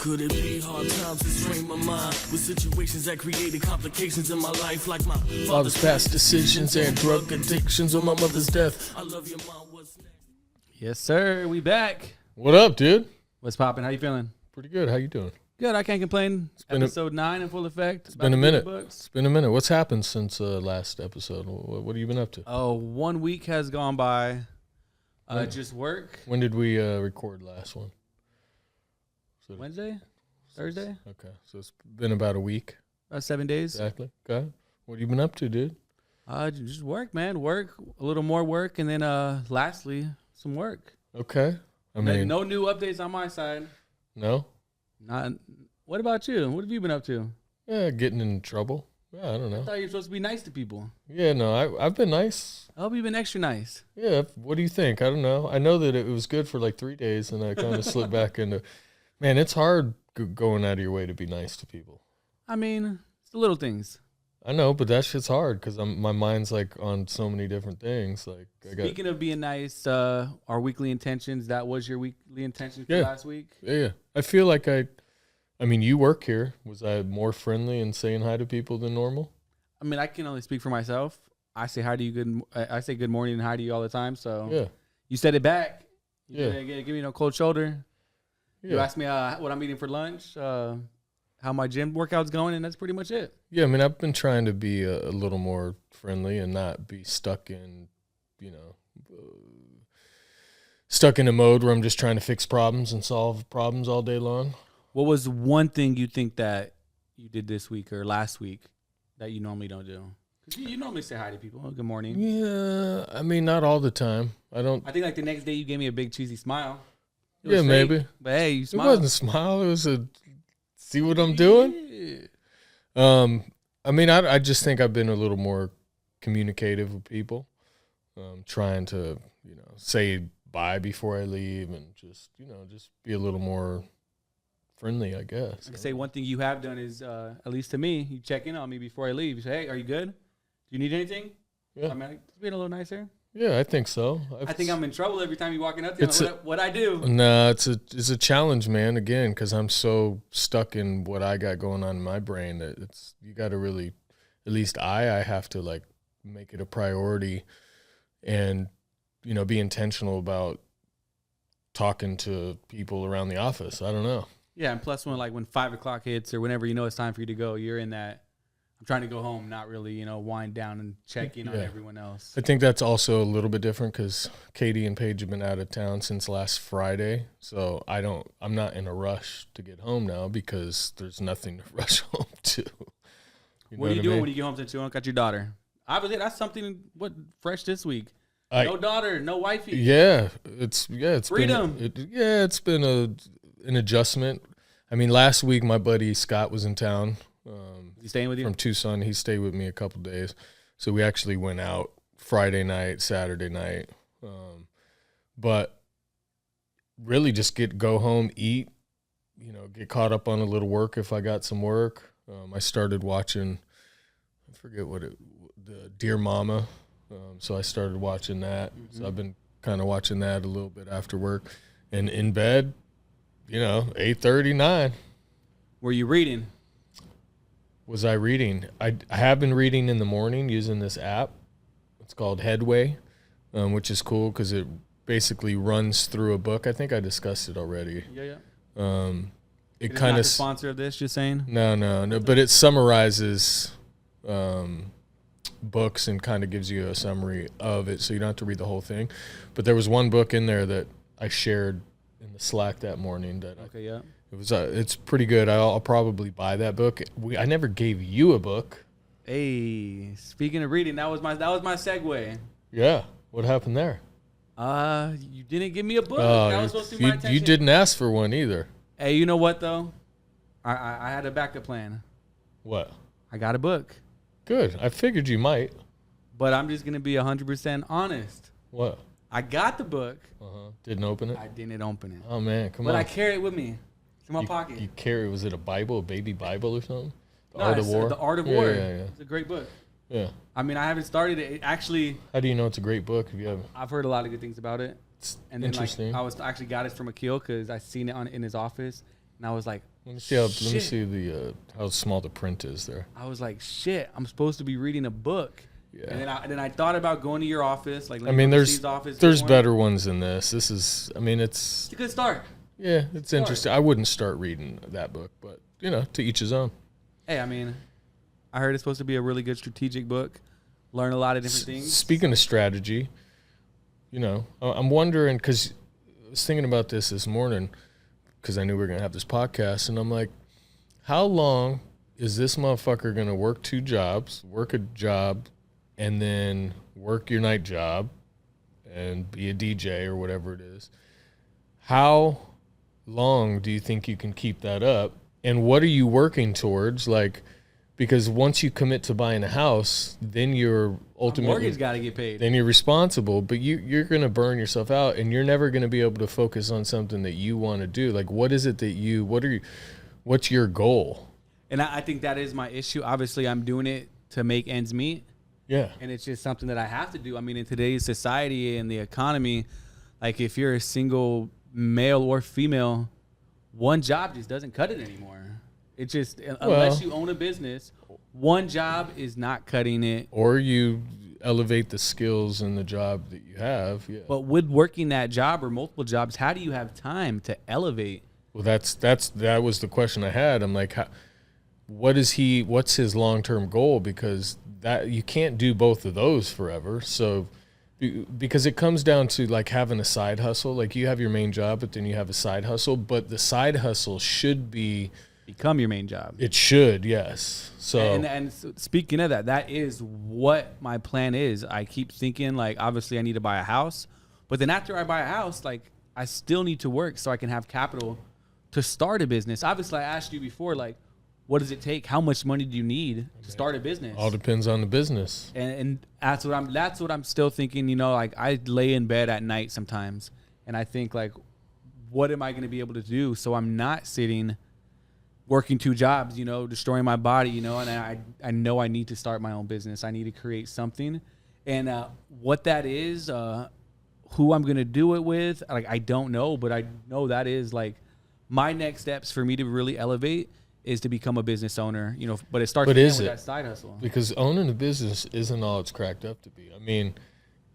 could it be hard times that strained my mind with situations that created complications in my life, like my father's past decisions and drug addictions or my mother's death? I love your mom. What's next? Yes, sir. We back. What up, dude? What's poppin'? How you feeling? Pretty good. How you doing? Good. I can't complain. been Episode 9 in full effect. It's been a minute. It's been a minute. What's happened since last episode? What have you been up to? Oh, 1 week has gone by. Just work. When did we record last one? Wednesday? Thursday? Okay. So it's been about a week. About 7 days. Exactly. Okay. What have you been up to, dude? Just work, man. Work. A little more work. And then lastly, some work. Okay. I mean, no new updates on my side. No? Not. What about you? What have you been up to? Yeah, getting in trouble. Yeah, I don't know. I thought you were supposed to be nice to people. Yeah, no, I've been nice. I hope you've been extra nice. Yeah, what do you think? I don't know. I know that it was good for like 3 days, and I kind of slipped back into. Man, it's hard going out of your way to be nice to people. I mean, it's the little things. I know, but that shit's hard because my mind's like on so many different things. Like, Speaking of being nice, our weekly intentions. That was your weekly intention for last week. Yeah. I feel like I mean, you work here. Was I more friendly and saying hi to people than normal? I mean, I can only speak for myself. I say hi to you. I say good morning and hi to you all the time. So yeah, you said it back. You give me no cold shoulder. Yeah. You asked me what I'm eating for lunch, how my gym workout's going, and that's pretty much it. Yeah, I mean, I've been trying to be a little more friendly and not be stuck in, stuck in a mode where I'm just trying to fix problems and solve problems all day long. What was one thing you think that you did this week or last week that you normally don't do? Because you normally say hi to people. Oh, good morning. Yeah, I mean, not all the time. I think like the next day you gave me a big cheesy smile. Yeah, fake, maybe. But hey, you smiled. It wasn't a smile. It was a see what I'm doing. Yeah. I mean, I just think I've been a little more communicative with people, trying to say bye before I leave and just be a little more friendly, I guess. I can say one thing you have done is, at least to me, you check in on me before I leave. You say, hey, are you good? Do you need anything? Yeah. I mean, it's being a little nicer. Yeah, I think so. I think I'm in trouble every time you walking up to me. What I do? No, it's a challenge, man. Again, because I'm so stuck in what I got going on in my brain that you got to really, at least I have to like make it a priority, and be intentional about talking to people around the office. I don't know. Yeah, and plus when 5 o'clock hits or whenever it's time for you to go, you're in that. I'm trying to go home, not really, wind down and check in on everyone else. I think that's also a little bit different because Katie and Paige have been out of town since last Friday. So I'm not in a rush to get home now because there's nothing to rush home to. What are you doing when you get home since you don't got your daughter? Obviously, that's something fresh this week. No daughter, no wifey. Yeah, it's freedom. It's been an adjustment. I mean, last week my buddy Scott was in town. He's staying with you? From Tucson. He stayed with me a couple days. So we actually went out Friday night, Saturday night. But really just go home, eat, get caught up on a little work if I got some work. I started watching, I forget the Dear Mama. So I started watching that. Mm-hmm. So I've been kind of watching that a little bit after work. And in bed, 8:30, 9. Were you reading? Was I reading? I have been reading in the morning using this app. It's called Headway, which is cool because it basically runs through a book. I think I discussed it already. Yeah. It kind of the sponsor of this. Just saying. No. But it summarizes books and kind of gives you a summary of it, so you don't have to read the whole thing. But there was one book in there that I shared in the Slack that morning. It's pretty good. I'll probably buy that book. I never gave you a book. Hey, speaking of reading, that was my segue. Yeah. What happened there? You didn't give me a book. That was supposed to be my attention. You didn't ask for one either. Hey, you know what though? I had a backup plan. What? I got a book. Good. I figured you might. But I'm just gonna be 100% honest. What? I got the book. Didn't open it? I didn't open it. Oh man, come on. But I carry it with me. It's in my pocket. You carry? Was it a Bible, a baby Bible or something? The Art of War. The Art of War. Yeah. It's a great book. Yeah. I mean, I haven't started it. Actually. How do you know it's a great book if you haven't? I've heard a lot of good things about it. It's and then interesting. I actually got it from Akil because I seen it in his office, And I was like, Let me see the how small the print is there. I was like, shit, I'm supposed to be reading a book. Yeah. And then I thought about going to your office. Like, I mean, there's office, better ones than this. This is, I mean, it's a good start. Yeah, it's interesting. I wouldn't start reading that book, but you know, to each his own. Hey, I mean, I heard it's supposed to be a really good strategic book. Learn a lot of different things. Speaking of strategy, you know, I'm wondering, because I was thinking about this morning, because I knew we were going to have this podcast, and I'm like, how long is this motherfucker going to work 2 jobs, work a job, and then work your night job and be a DJ or whatever it is? How long do you think you can keep that up? And what are you working towards? Like, because once you commit to buying a house, then you're ultimately, mortgage got to get paid. Then you're responsible, but you're going to burn yourself out, and you're never going to be able to focus on something that you want to do. Like, what is it that what's your goal? And I think that is my issue. Obviously, I'm doing it to make ends meet. Yeah. And it's just something that I have to do. I mean, in today's society and the economy, like if you're a single male or female, one job just doesn't cut it anymore. It just, unless you own a business, one job is not cutting it. Or you elevate the skills in the job that you have. Yeah. But with working that job or multiple jobs, how do you have time to elevate? Well, that was the question I had. I'm like, what's his long-term goal? Because that you can't do both of those forever. So, because it comes down to like having a side hustle. Like you have your main job, but then you have a side hustle. But the side hustle should become your main job. It should, yes. So and speaking of that, that is what my plan is. I keep thinking like, obviously I need to buy a house, but then after I buy a house, like I still need to work so I can have capital to start a business. Obviously I asked you before, like, what does it take? How much money do you need to start a business? All depends on the business. And that's what I'm still thinking, you know, like I lay in bed at night sometimes and I think like, what am I going to be able to do? So I'm not sitting working 2 jobs, you know, destroying my body, you know, and I know I need to start my own business. I need to create something. And what that is, who I'm going to do it with, like, I don't know, but I know that is like my next steps for me to really elevate is to become a business owner, you know, but it starts with that side hustle. Because owning a business isn't all it's cracked up to be. I mean,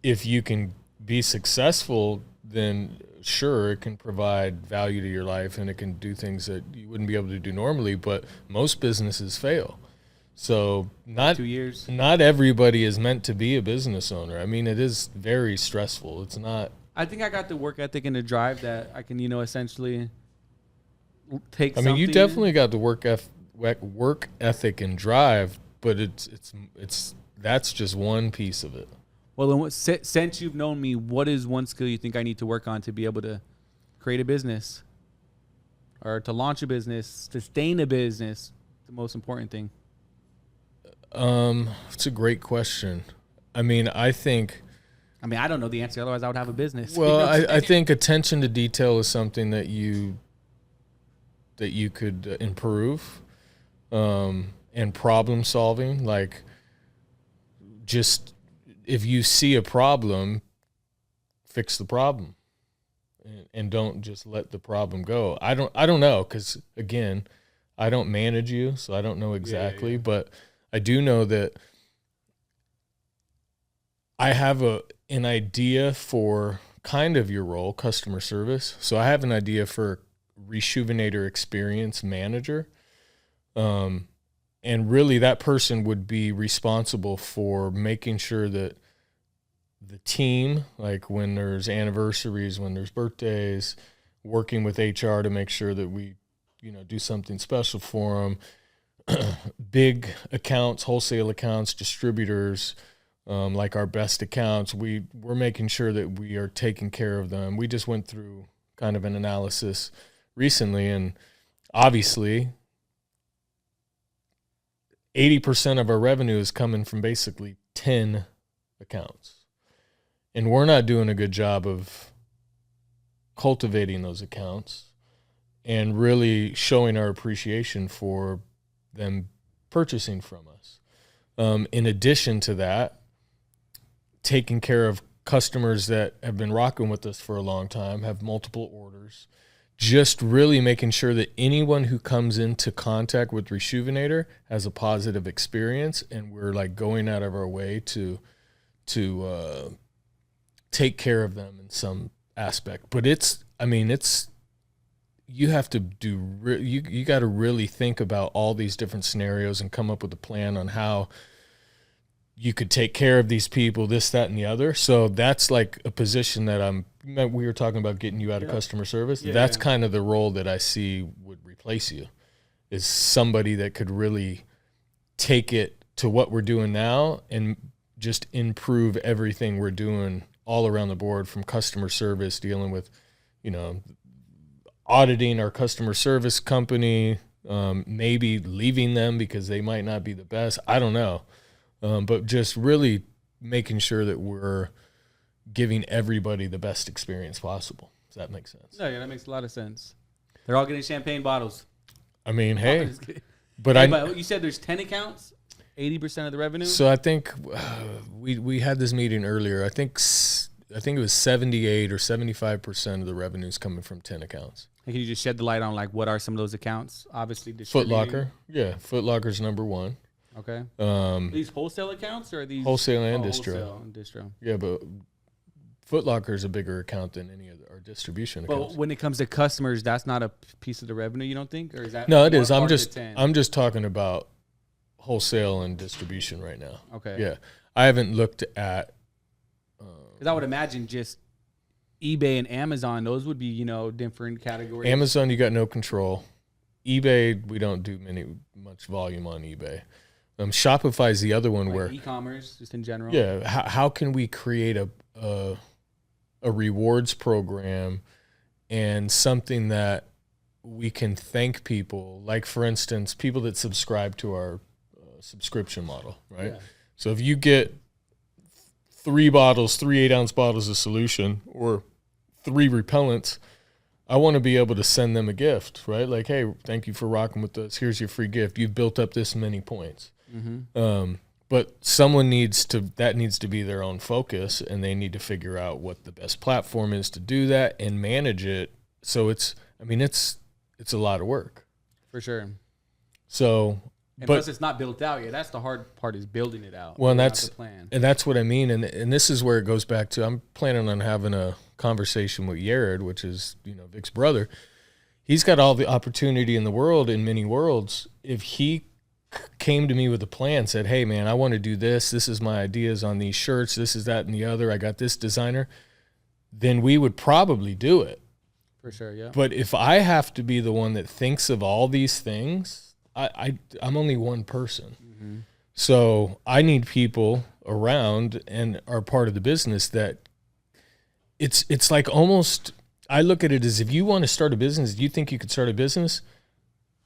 if you can be successful, then sure, it can provide value to your life and it can do things that you wouldn't be able to do normally, but most businesses fail. So not 2 years. Not everybody is meant to be a business owner. I mean, it is very stressful. It's not. I think I got the work ethic and the drive that I can, you know, essentially take. I mean, you definitely got the work ethic and drive, but it's that's just one piece of it. Well, then since you've known me, what is one skill you think I need to work on to be able to create a business or to launch a business, sustain a business? The most important thing. It's a great question. I mean, I don't know the answer. Otherwise, I would have a business. You Well, know I think attention to detail is something that you could improve, and problem solving. Like, just if you see a problem, fix the problem, and don't just let the problem go. I don't know, because again, I don't manage you, so I don't know exactly, but I do know that I have an idea for kind of your role, customer service. So I have an idea for Reshoevn8r experience manager. And really that person would be responsible for making sure that the team, like when there's anniversaries, when there's birthdays, working with HR to make sure that we, you know, do something special for them. Big accounts, wholesale accounts, distributors, like our best accounts, we're making sure that we are taking care of them. We just went through kind of an analysis recently, and obviously 80% of our revenue is coming from basically 10 accounts. And we're not doing a good job of cultivating those accounts and really showing our appreciation for them purchasing from us. In addition to that, taking care of customers that have been rocking with us for a long time, have multiple orders, just really making sure that anyone who comes into contact with Reshoevn8r has a positive experience, and we're like going out of our way to take care of them in some aspect. But it's you have to do you got to really think about all these different scenarios and come up with a plan on how you could take care of these people, this, that, and the other. So that's like a position that we were talking about getting you out of customer service. Yeah, that's kind of the role that I see would replace you, is somebody that could really take it to what we're doing now and just improve everything we're doing all around the board, from customer service, dealing with, auditing our customer service company, maybe leaving them because they might not be the best. I don't know. But just really making sure that we're giving everybody the best experience possible. Does that make sense? No, yeah, that makes a lot of sense. They're all getting champagne bottles. I mean, hey, but you said there's 10 accounts, 80% of the revenue. So I think we had this meeting earlier. I think it was 78 or 75% of the revenue is coming from 10 accounts. And can you just shed the light on like what are some of those accounts? Obviously, Foot Locker, yeah, Foot Locker's number one. Okay. Are these wholesale accounts or are these wholesale and distro? Wholesale and distro. Yeah, but Foot Locker is a bigger account than any of our distribution accounts. But when it comes to customers, that's not a piece of the revenue, you don't think, or is that? No, it is. I'm just talking about wholesale and distribution right now. Okay. Yeah, I haven't looked at. Because I would imagine just eBay and Amazon; those would be different categories. Amazon, you got no control. eBay, we don't do much volume on eBay. Shopify is the other one, like where e-commerce, just in general. Yeah, how can we create a rewards program and something that we can thank people, like for instance, people that subscribe to our subscription model, right? Yeah. So if you get 3 bottles, 3 8-ounce bottles of solution or 3 repellents, I want to be able to send them a gift, right? Like, hey, thank you for rocking with us. Here's your free gift. You've built up this many points. Mm-hmm. But someone needs to be their own focus, and they need to figure out what the best platform is to do that and manage it. So it's a lot of work. For sure. So, plus it's not built out yet. That's the hard part, is building it out. Well, and that's what I mean. And this is where it goes back to, I'm planning on having a conversation with Jared, which is, Vic's brother. He's got all the opportunity in the world, in many worlds. If he came to me with a plan, said, hey man, I want to do this. This is my ideas on these shirts. This is that and the other. I got this designer. Then we would probably do it. For sure, yeah. But if I have to be the one that thinks of all these things, I'm only one person. Mm-hmm. So I need people around and are part of the business that it's like almost, I look at it as, if you want to start a business, do you think you could start a business?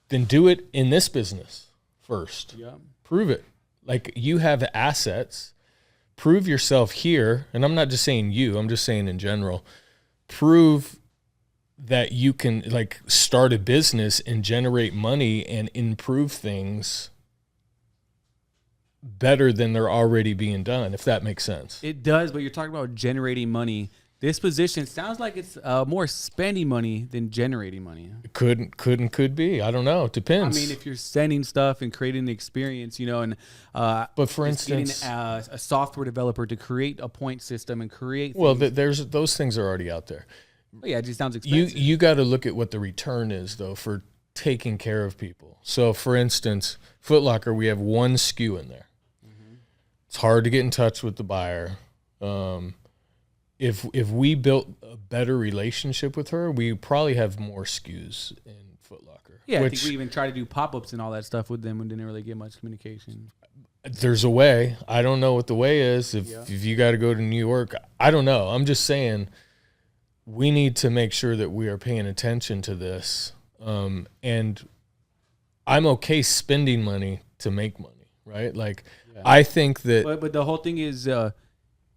Then do it in this business first. Yeah. Prove it. Like, you have assets. Prove yourself here. And I'm not just saying you, I'm just saying in general. Prove that you can like start a business and generate money and improve things better than they're already being done, if that makes sense. It does, but you're talking about generating money. This position sounds like it's more spending money than generating money. Could be. I don't know. It depends. I mean, if you're sending stuff and creating the experience, and but for instance, getting a software developer to create a point system and create. Well, there's those things are already out there. Well, yeah, it just sounds expensive. You got to look at what the return is though for taking care of people. So, for instance, Foot Locker, we have 1 SKU in there. Mm-hmm. It's hard to get in touch with the buyer. If we built a better relationship with her, we probably have more SKUs in Foot Locker. Yeah, I think we even try to do pop-ups and all that stuff with them and didn't really get much communication. There's a way. I don't know what the way is. If you got to go to New York, I don't know. I'm just saying we need to make sure that we are paying attention to this. And I'm okay spending money to make money, right? Like, I think that... But the whole thing is... you're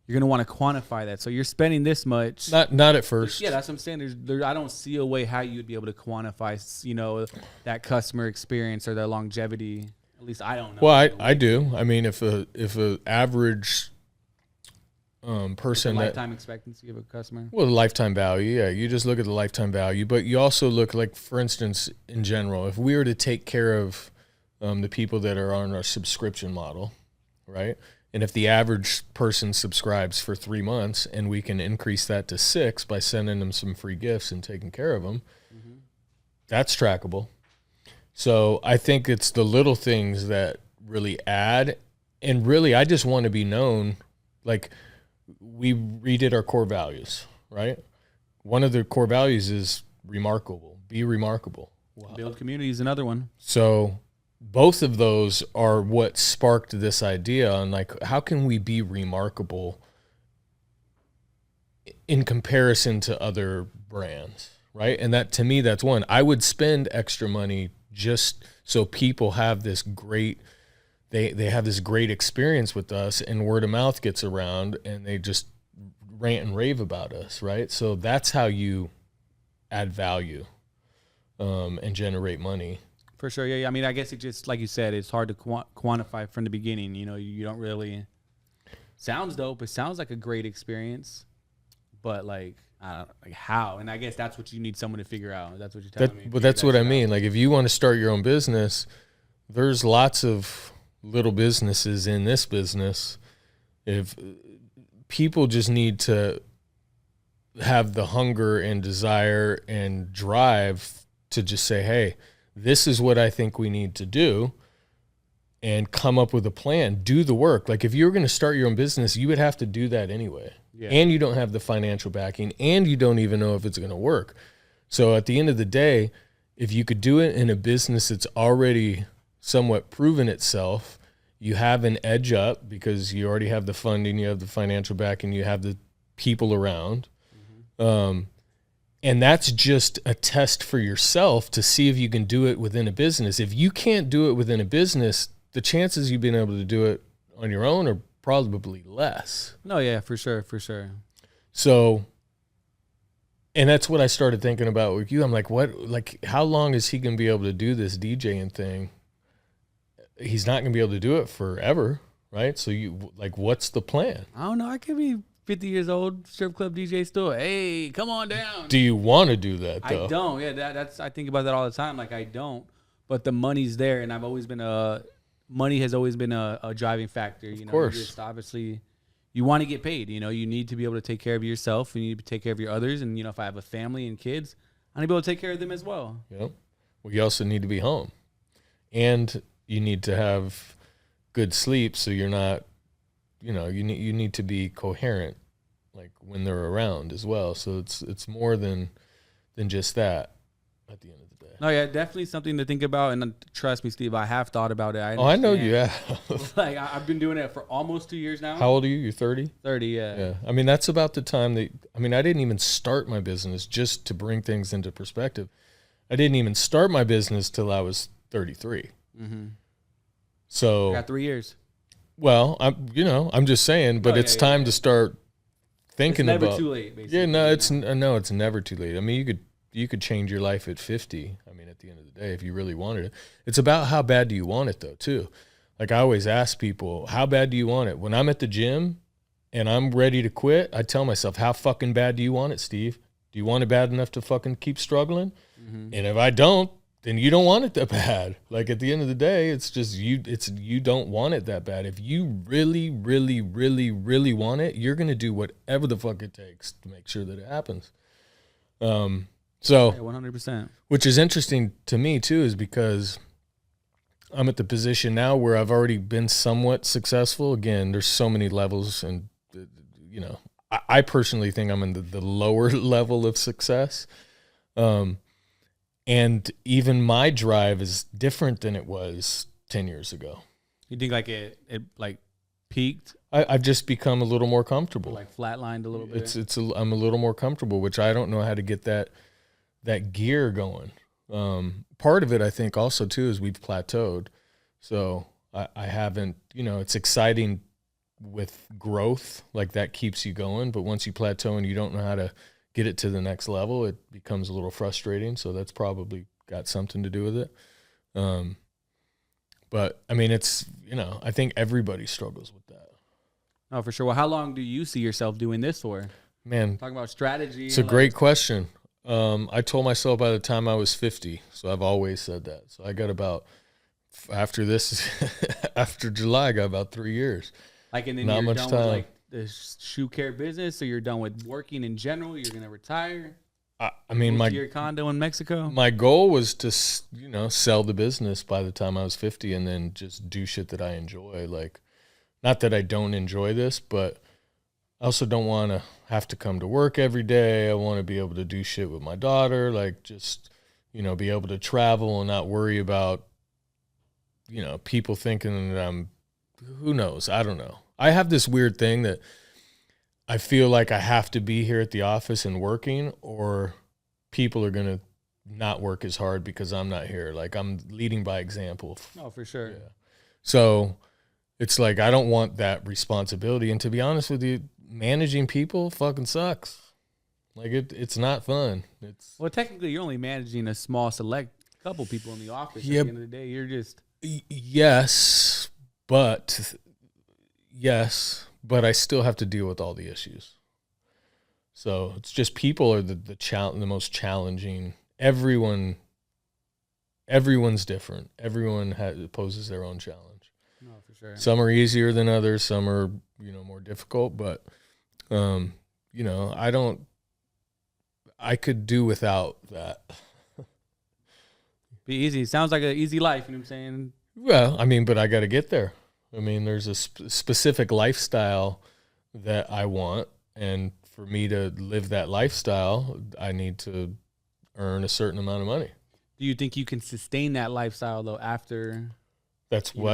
going to want to quantify that. So you're spending this much. Not at first. Yeah, that's what I'm saying. I don't see a way how you'd be able to quantify, that customer experience or their longevity. At least I don't know. Well, I do. I mean, if a average person the that lifetime expectancy of a customer. well, the lifetime value, yeah. You just look at the lifetime value, but you also look like, for instance, in general, if we were to take care of the people that are on our subscription model, right? And if the average person subscribes for 3 months and we can increase that to 6 by sending them some free gifts and taking care of them, that's trackable. So I think it's the little things that really add. And really, I just want to be known, like, we redid our core values, right? One of the core values is remarkable, be remarkable. Wow. Build community is another one. So both of those are what sparked this idea on, like, how can we be remarkable in comparison to other brands, right? And that, to me, that's one. I would spend extra money just so people have this great, they have this great experience with us, and word of mouth gets around and they just rant and rave about us, right? So that's how you add value and generate money. For sure, yeah. I mean, I guess it just, like you said, it's hard to quantify from the beginning. You know, you don't really. Sounds dope. It sounds like a great experience, but like, I don't know, like how? And I guess that's what you need someone to figure out. That's what you're telling me. But that's what I mean. Like, if you want to start your own business, there's lots of little businesses in this business. If people just need to have the hunger and desire and drive to just say, hey, this is what I think we need to do, and come up with a plan, do the work. Like, if you were going to start your own business, you would have to do that anyway. Yeah. And you don't have the financial backing, and you don't even know if it's going to work. So at the end of the day, if you could do it in a business that's already somewhat proven itself, you have an edge up because you already have the funding, you have the financial backing, you have the people around. And that's just a test for yourself to see if you can do it within a business. If you can't do it within a business, the chances you've been able to do it on your own are probably less. No, yeah, for sure, for sure. So, and that's what I started thinking about with you. I'm like, what, like, how long is he going to be able to do this DJing thing? He's not going to be able to do it forever, right? So you, like, what's the plan? I don't know. I could be 50 years old, strip club DJ still. Hey, come on down. Do you want to do that, though? I don't. Yeah, that's, I think about that all the time. Like, I don't. But the money's there, and I've always been money has always been a driving factor. You know, of course. Just obviously, you want to get paid. You know, you need to be able to take care of yourself. You need to take care of your others. And, you know, if I have a family and kids, I need to be able to take care of them as well. Yep. Well, you also need to be home. And you need to have good sleep so you're not, you know, you need to be coherent, like, when they're around as well. So it's more than just that at the end of the day. No, yeah, definitely something to think about. And trust me, Steve, I have thought about it. I know you have. Like, I've been doing it for almost 2 years now. How old are you? You're 30? 30, yeah. Yeah. I mean, that's about the time that, I mean, I didn't even start my business, just to bring things into perspective. I didn't even start my business till I was 33. Mm-hmm. So. I got 3 years. Well, I'm just saying, but it's time to start thinking about. It's never too late, basically. Yeah, no, it's never too late. I mean, you could change your life at 50. I mean, at the end of the day, if you really wanted it. It's about how bad do you want it, though, too. Like, I always ask people, how bad do you want it? When I'm at the gym and I'm ready to quit, I tell myself, how fucking bad do you want it, Steve? Do you want it bad enough to fucking keep struggling? Mm-hmm. And if I don't, then you don't want it that bad. Like, at the end of the day, it's just you don't want it that bad. If you really, really, really, really want it, you're going to do whatever the fuck it takes to make sure that it happens. So, yeah, 100%. Which is interesting to me too, is because I'm at the position now where I've already been somewhat successful. Again, there's so many levels, and you know, I personally think I'm in the lower level of success. And even my drive is different than it was 10 years ago. You think like it like peaked? I've just become a little more comfortable. Like flatlined a little bit. I'm a little more comfortable, which I don't know how to get that gear going. Part of it, I think, also too, is we've plateaued. So I haven't, you know, it's exciting with growth, like that keeps you going. But once you plateau and you don't know how to get it to the next level, it becomes a little frustrating. So that's probably got something to do with it. But I mean, it's, you know, I think everybody struggles with that. Oh, for sure. Well, how long do you see yourself doing this for? Man, Talking about strategy. it's a great question. I told myself by the time I was 50, so I've always said that. So I got about, after this, after July, I got about 3 years. Like, and then Not you're much done time. with like the shoe care business, so you're done with working in general. You're gonna retire. I mean, Move my to your condo in Mexico. my goal was to, sell the business by the time I was 50 and then just do shit that I enjoy. Like, not that I don't enjoy this, but I also don't want to have to come to work every day. I want to be able to do shit with my daughter, like just, be able to travel and not worry about, people thinking that who knows? I don't know. I have this weird thing that I feel like I have to be here at the office and working, or people are going to not work as hard because I'm not here. Like, I'm leading by example. Oh, for sure. Yeah. So it's like, I don't want that responsibility. And to be honest with you, managing people fucking sucks. Like, it's not fun. Well, technically, you're only managing a small select couple people in the office. Yeah. At the end of the day, you're just. Yes, but I still have to deal with all the issues. So it's just, people are the most challenging. Everyone's different. Everyone poses their own challenge. No, for sure. Some are easier than others. Some are, more difficult. But, I could do without that. Be easy. Sounds like an easy life. You know what I'm saying? Well, I mean, but I got to get there. I mean, there's a specific lifestyle that I want. And for me to live that lifestyle, I need to earn a certain amount of money. Do you think you can sustain that lifestyle though after? That's why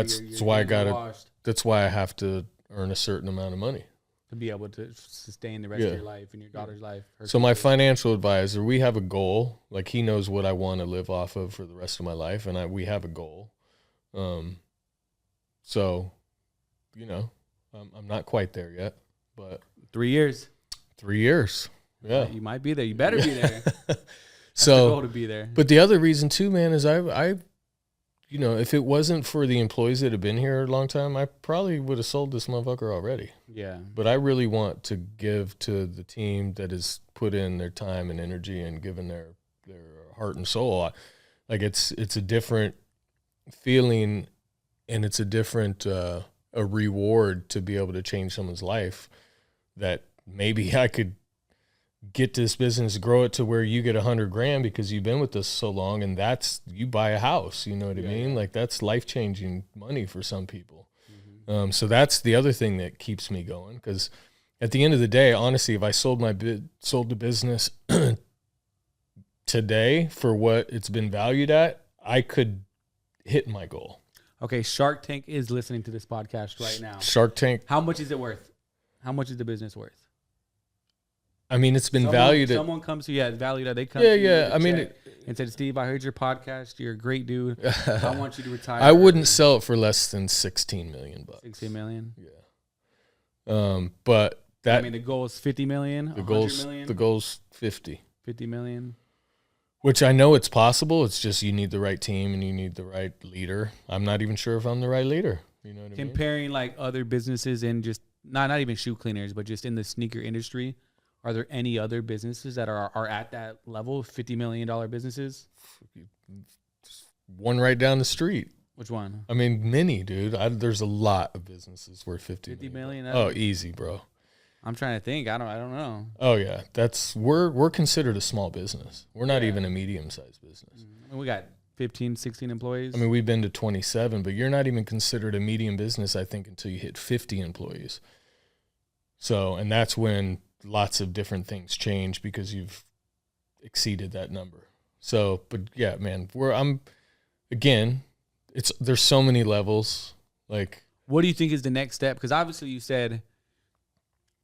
I have to earn a certain amount of money to be able to sustain the rest of your life and your daughter's life. So my financial advisor, we have a goal. Like, he knows what I want to live off of for the rest of my life, and we have a goal. So, I'm not quite there yet, but 3 years. 3 years. Yeah. You might be there. You better be there. So, the goal to be there. But the other reason too, man, is I if it wasn't for the employees that have been here a long time, I probably would have sold this motherfucker already. Yeah. But I really want to give to the team that has put in their time and energy and given their heart and soul. Like, it's a different feeling, and it's a different a reward to be able to change someone's life, that maybe I could get this business, grow it to where you get $100,000 because you've been with us so long, and you buy a house. You know what I mean? Yeah. Like, that's life-changing money for some people. Mm-hmm. So that's the other thing that keeps me going, because at the end of the day, honestly, if I sold the business today for what it's been valued at, I could hit my goal. Okay, Shark Tank is listening to this podcast right now. Shark Tank. How much is it worth? How much is the business worth? I mean, it's been valued at... Someone comes to you, it's valued at... They come to you and said, Steve, I heard your podcast. You're a great dude. I want you to retire. I wouldn't sell it for less than $16 million. $16 million? Yeah. But that... I mean, the goal is $50 million, $100 million? The goal's 50. $50 million? Which I know it's possible. It's just, you need the right team and you need the right leader. I'm not even sure if I'm the right leader. You know what I mean? Comparing, like, other businesses in just... Not even shoe cleaners, but just in the sneaker industry... Are there any other businesses that are at that level, $50 million businesses? One right down the street. Which one? I mean, many, dude. There's a lot of businesses worth $50 million. Oh, easy, bro. I'm trying to think. I don't know. Oh yeah, we're considered a small business. We're not even a medium-sized business. We got 15, 16 employees. I mean, we've been to 27, but you're not even considered a medium business, I think, until you hit 50 employees. So, and that's when lots of different things change because you've exceeded that number. So, but yeah, man, there's so many levels. Like, what do you think is the next step? Because obviously you said,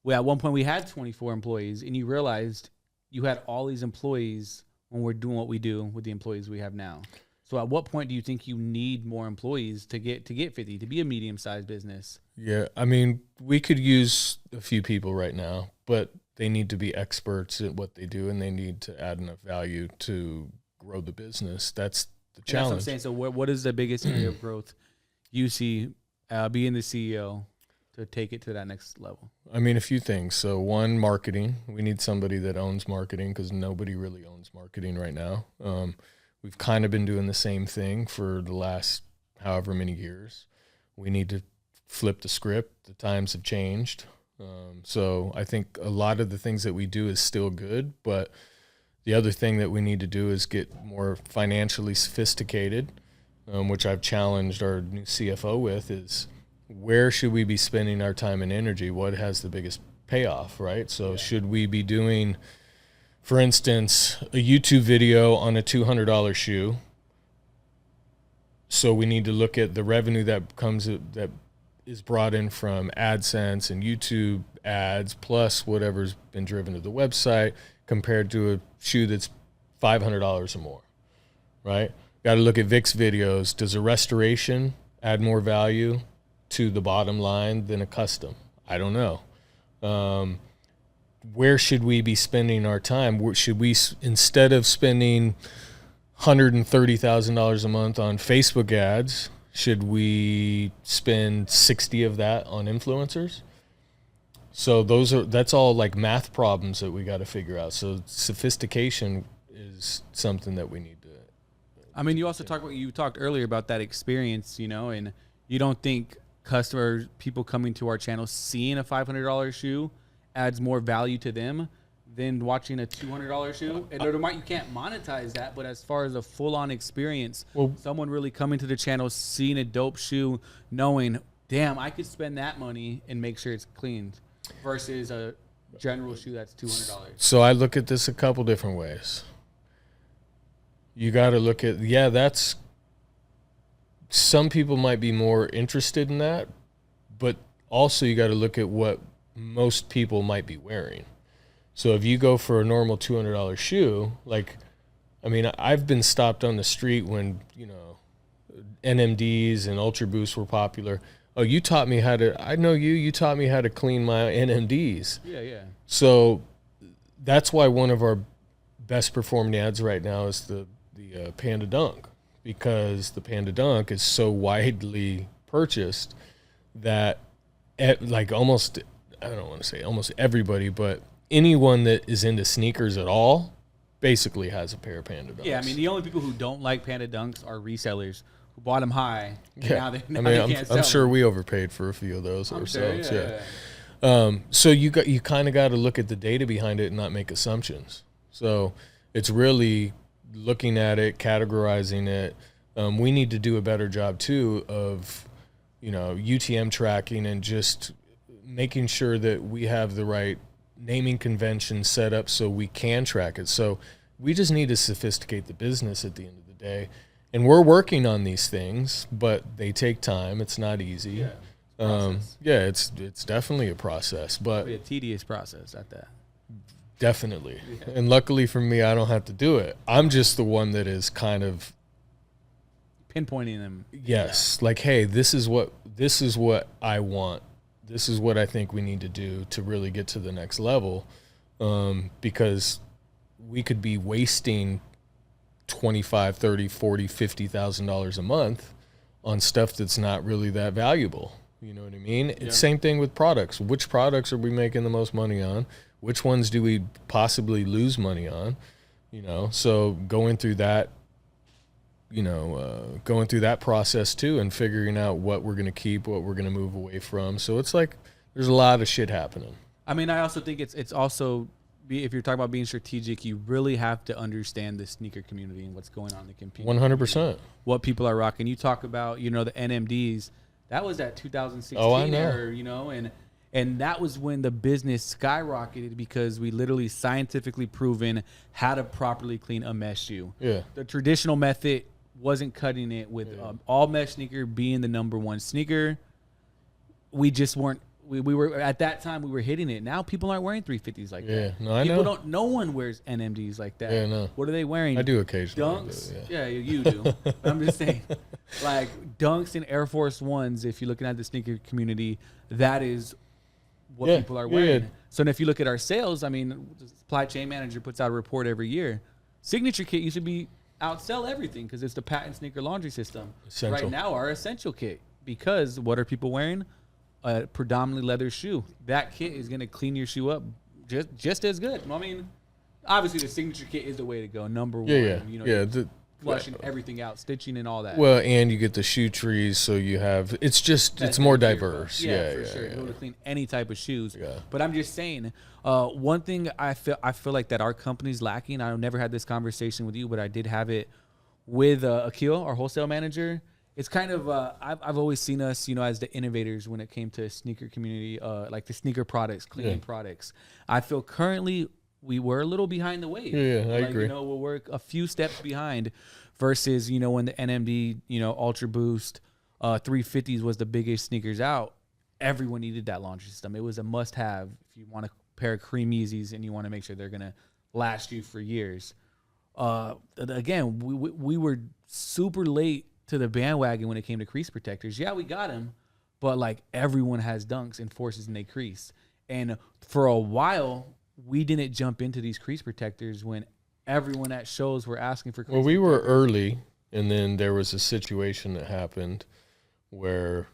well, at one point we had 24 employees, and you realized you had all these employees when we're doing what we do with the employees we have now. So at what point do you think you need more employees to get 50, to be a medium-sized business? Yeah, I mean, we could use a few people right now, but they need to be experts at what they do, and they need to add enough value to grow the business. That's the challenge. That's what I'm saying. So what is the biggest area of growth you see being the CEO to take it to that next level? I mean, a few things. So one, marketing. We need somebody that owns marketing because nobody really owns marketing right now. We've kind of been doing the same thing for the last however many years. We need to flip the script. The times have changed. So I think a lot of the things that we do is still good, but the other thing that we need to do is get more financially sophisticated, which I've challenged our new CFO with, is where should we be spending our time and energy? What has the biggest payoff, right? So should we be doing, for instance, a YouTube video on a $200 shoe? So we need to look at the revenue that is brought in from AdSense and YouTube ads, plus whatever's been driven to the website, compared to a shoe that's $500 or more, right? Got to look at VIX videos. Does a restoration add more value to the bottom line than a custom? I don't know. Where should we be spending our time? Should we, instead of spending $130,000 a month on Facebook ads, should we spend 60 of that on influencers? So that's all like math problems that we got to figure out. So sophistication is something that we need to. I mean, you talked earlier about that experience, and you don't think people coming to our channel seeing a $500 shoe adds more value to them than watching a $200 shoe? And you can't monetize that, but as far as a full-on experience, someone really coming to the channel, seeing a dope shoe, knowing, damn, I could spend that money and make sure it's cleaned, versus a general shoe that's $200. So I look at this a couple different ways. You got to look at, that's, some people might be more interested in that, but also you got to look at what most people might be wearing. So if you go for a normal $200 shoe, I've been stopped on the street when, NMDs and Ultra Boosts were popular. Oh, you taught me you taught me how to clean my NMDs. Yeah. So that's why one of our best performing ads right now is the Panda Dunk, because the Panda Dunk is so widely purchased that almost, I don't want to say almost everybody, but anyone that is into sneakers at all basically has a pair of Panda Dunks. Yeah, I mean, the only people who don't like Panda Dunks are resellers who bought them high. Yeah, Now they can't sell I'm sure them. we overpaid for a few of those ourselves. Sure, yeah. So you kind of got to look at the data behind it and not make assumptions. So it's really looking at it, categorizing it. We need to do a better job too of, UTM tracking and just making sure that we have the right naming convention set up so we can track it. So we just need to sophisticate the business at the end of the day. And we're working on these things, but they take time. It's not easy. It's definitely a process, but a tedious process at that. Definitely. Yeah. And luckily for me, I don't have to do it. I'm just the one that is kind of pinpointing them. Yes. Yeah. Hey, this is what I want. This is what I think we need to do to really get to the next level, because we could be wasting $25,000, $30,000, $40,000, $50,000 a month on stuff that's not really that valuable. You know what I mean? Yeah. It's same thing with products. Which products are we making the most money on? Which ones do we possibly lose money on? So going through that, going through that process too, and figuring out what we're going to keep, what we're going to move away from. So it's there's a lot of shit happening. I mean, I also think it's also, if you're talking about being strategic, you really have to understand the sneaker community and what's going on in the community. 100%. What people are rocking. You talk about, the NMDs. That was at 2016 era, and that was when the business skyrocketed, because we literally scientifically proven how to properly clean a mesh shoe. Yeah. The traditional method wasn't cutting it, with all mesh sneaker being the number one sneaker. We just weren't. We were at that time, we were hitting it. Now people aren't wearing 350s like that. No, I know. No one wears NMDs like that. Yeah, no. What are they wearing? I do occasionally. Dunks. Yeah, you do. But I'm just saying, Dunks and Air Force Ones. If you're looking at the sneaker community, that is what people are wearing. Yeah. So if you look at our sales, I mean, the supply chain manager puts out a report every year. Signature kit used to be outsell everything because it's the patent sneaker laundry system. Essential. Right now, our essential kit, because what are people wearing? a predominantly leather shoe. That kit is going to clean your shoe up just as good. I mean, obviously the signature kit is the way to go. Number one, you know, flushing everything out, stitching and all that. Well, and you get the shoe trees, so you have it's more diverse. Yeah, for sure. Able to clean any type of shoes. Yeah. But I'm just saying, one thing I feel like that our company's lacking. I never had this conversation with you, but I did have it with Akil, our wholesale manager. It's kind of I've always seen us, you know, as the innovators when it came to sneaker community, like the sneaker products, cleaning products. I feel currently we were a little behind the wave. Yeah, I agree. You know, we're a few steps behind versus, you know, when the NMD, you know, Ultra Boost 350s was the biggest sneakers out, everyone needed that laundry system. It was a must-have if you want a pair of Cream Yeezys and you want to make sure they're going to last you for years. Again, we were super late to the bandwagon when it came to crease protectors. Yeah, we got them, but like everyone has dunks and forces in their crease. And for a while, we didn't jump into these crease protectors when everyone at shows were asking for crease Well, we were early, and then there was a situation that happened where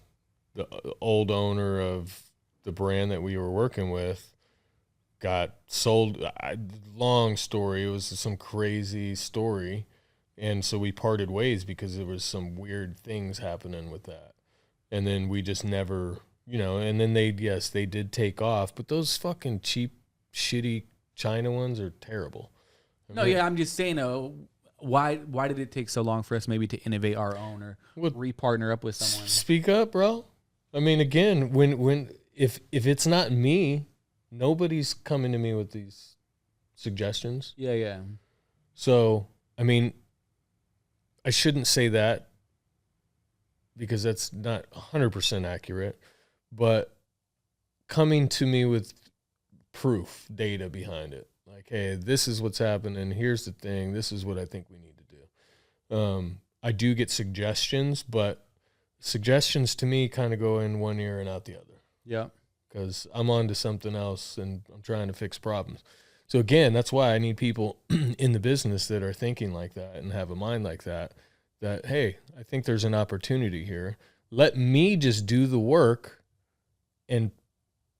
the old owner of the brand that we were working with got sold. Long story. It was some crazy story. And so we parted ways because there was some weird things happening with that. And then we just never, you know, and then they did take off, but those fucking cheap, shitty China ones are terrible. I'm just saying, why did it take so long for us maybe to innovate our own or re-partner up with someone? Speak up, bro. I mean, again, if it's not me, nobody's coming to me with these suggestions. Yeah. So, I mean, I shouldn't say that because that's not 100% accurate, but coming to me with proof, data behind it. Like, hey, this is what's happening. Here's the thing. This is what I think we need to do. I do get suggestions, but suggestions to me kind of go in one ear and out the other. Yeah. Because I'm on to something else and I'm trying to fix problems. So again, that's why I need people in the business that are thinking like that and have a mind like that, hey, I think there's an opportunity here. Let me just do the work and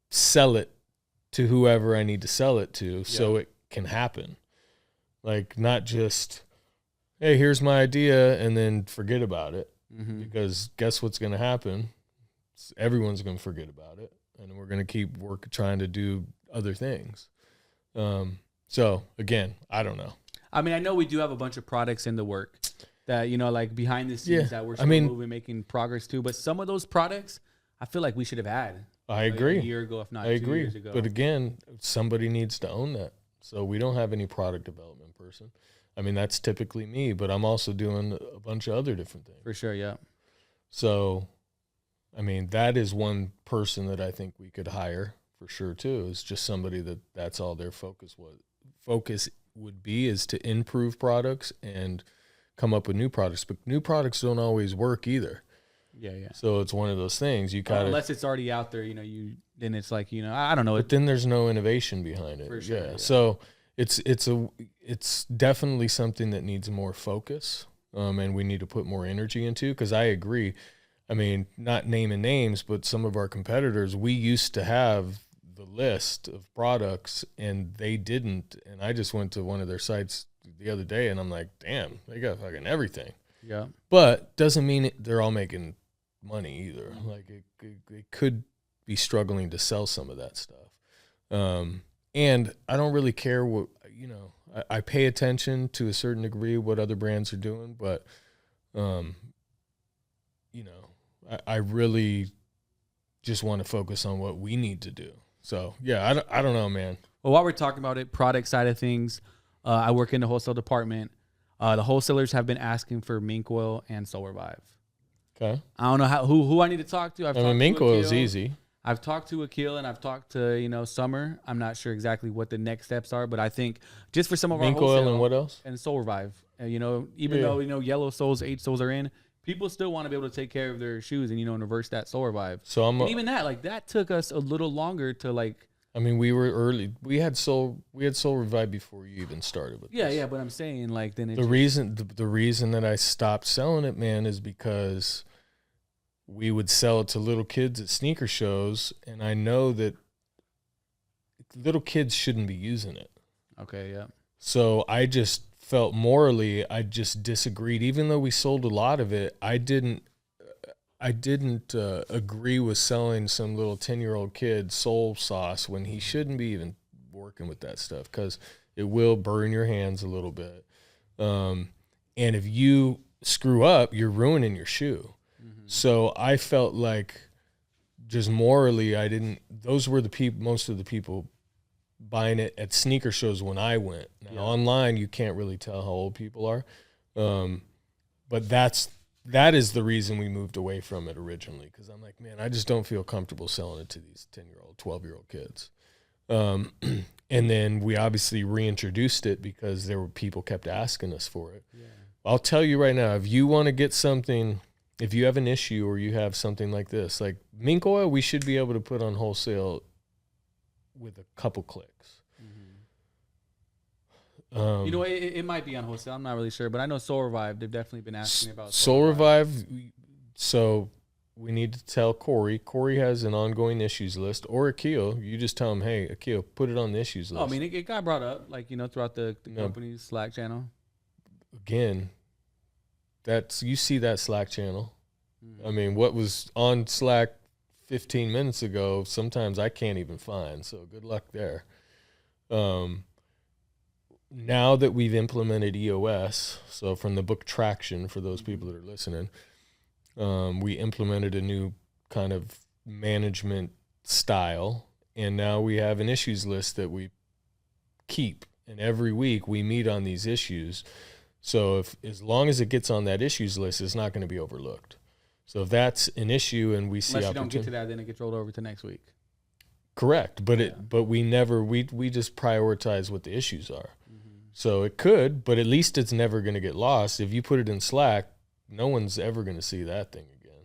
sell it to whoever I need to sell it to so it can happen. Like, not just, hey, here's my idea and then forget about it. Mm-hmm. Because guess what's going to happen? Everyone's going to forget about it. And we're going to keep trying to do other things. So again, I don't know. I mean, I know we do have a bunch of products in the work that, you know, like behind the scenes that we're still moving, making progress to. But some of those products, I feel like we should have had. I agree. A year ago, if not I 2 agree. years ago. But again, somebody needs to own that. So we don't have any product development person. I mean, that's typically me, but I'm also doing a bunch of other different things. For sure, yeah. So, I mean, that is one person that I think we could hire for sure too. Is just somebody that's all their focus would be, is to improve products and come up with new products. But new products don't always work either. Yeah. So it's one of those things you kind of, unless it's already out there, you know, then it's like, you know, I don't know. But then there's no innovation behind it. For sure. Yeah. So it's definitely something that needs more focus, and we need to put more energy into. Because I agree. I mean, not naming names, but some of our competitors, we used to have the list of products and they didn't. And I just went to one of their sites the other day and I'm like, damn, they got fucking everything. Yeah. But doesn't mean they're all making money either. Like it could be struggling to sell some of that stuff. And I don't really care what, you know, I pay attention to a certain degree what other brands are doing, but, you know, I really just want to focus on what we need to do. So, yeah, I don't know, man. Well, while we're talking about it, product side of things, I work in the wholesale department. The wholesalers have been asking for Mink oil and Soul Revive. Okay. I don't know who I need to talk to. Mink oil is easy. I've talked to Akil and I've talked to, you know, Summer. I'm not sure exactly what the next steps are, but I think just for some of Mink our wholesale oil and what else? And Soul Revive. You know, even though, you know, yellow soles, 8 soles are in, people still want to be able to take care of their shoes and, you know, and reverse that Soul Revive. So and even that, like, that took us a little longer to, like. I mean, we were early. We had Soul Revive before you even started with this. Yeah, but I'm saying, like, then the reason that I stopped selling it, man, is because we would sell it to little kids at sneaker shows, and I know that little kids shouldn't be using it. Okay, yeah. So I just felt morally, I just disagreed. Even though we sold a lot of it, I didn't agree with selling some little 10-year-old kid soul sauce when he shouldn't be even working with that stuff, because it will burn your hands a little bit. And if you screw up, you're ruining your shoe. So I felt like just morally, those were the people, most of the people buying it at sneaker shows when I went. Now online, you can't really tell how old people are. But that is the reason we moved away from it originally. Cause I'm like, man, I just don't feel comfortable selling it to these 10-year-old, 12-year-old kids. And then we obviously reintroduced it because there were people kept asking us for it. Yeah. I'll tell you right now, if you want to get something, if you have an issue or you have something like this, like mink oil, we should be able to put on wholesale with a couple clicks. You know, it might be on wholesale. I'm not really sure, but I know Soul Revive. They've definitely been asking me about Soul Revive. So we need to tell Corey. Corey has an ongoing issues list, or Akil. You just tell him, hey, Akil, put it on the issues list. Oh, I mean, it got brought up, like, you know, throughout the company's Slack channel. Again, you see that Slack channel. I mean, what was on Slack 15 minutes ago, sometimes I can't even find. So good luck there. Now that we've implemented EOS, so from the book Traction, for those people that are listening, we implemented a new kind of management style, and now we have an issues list that we keep, and every week we meet on these issues. So as long as it gets on that issues list, it's not going to be overlooked. So if that's an issue and we see unless you don't get to that, then it gets rolled over to next week. Correct, but we never we just prioritize what the issues are. So it could, but at least it's never going to get lost. If you put it in Slack, no one's ever going to see that thing again.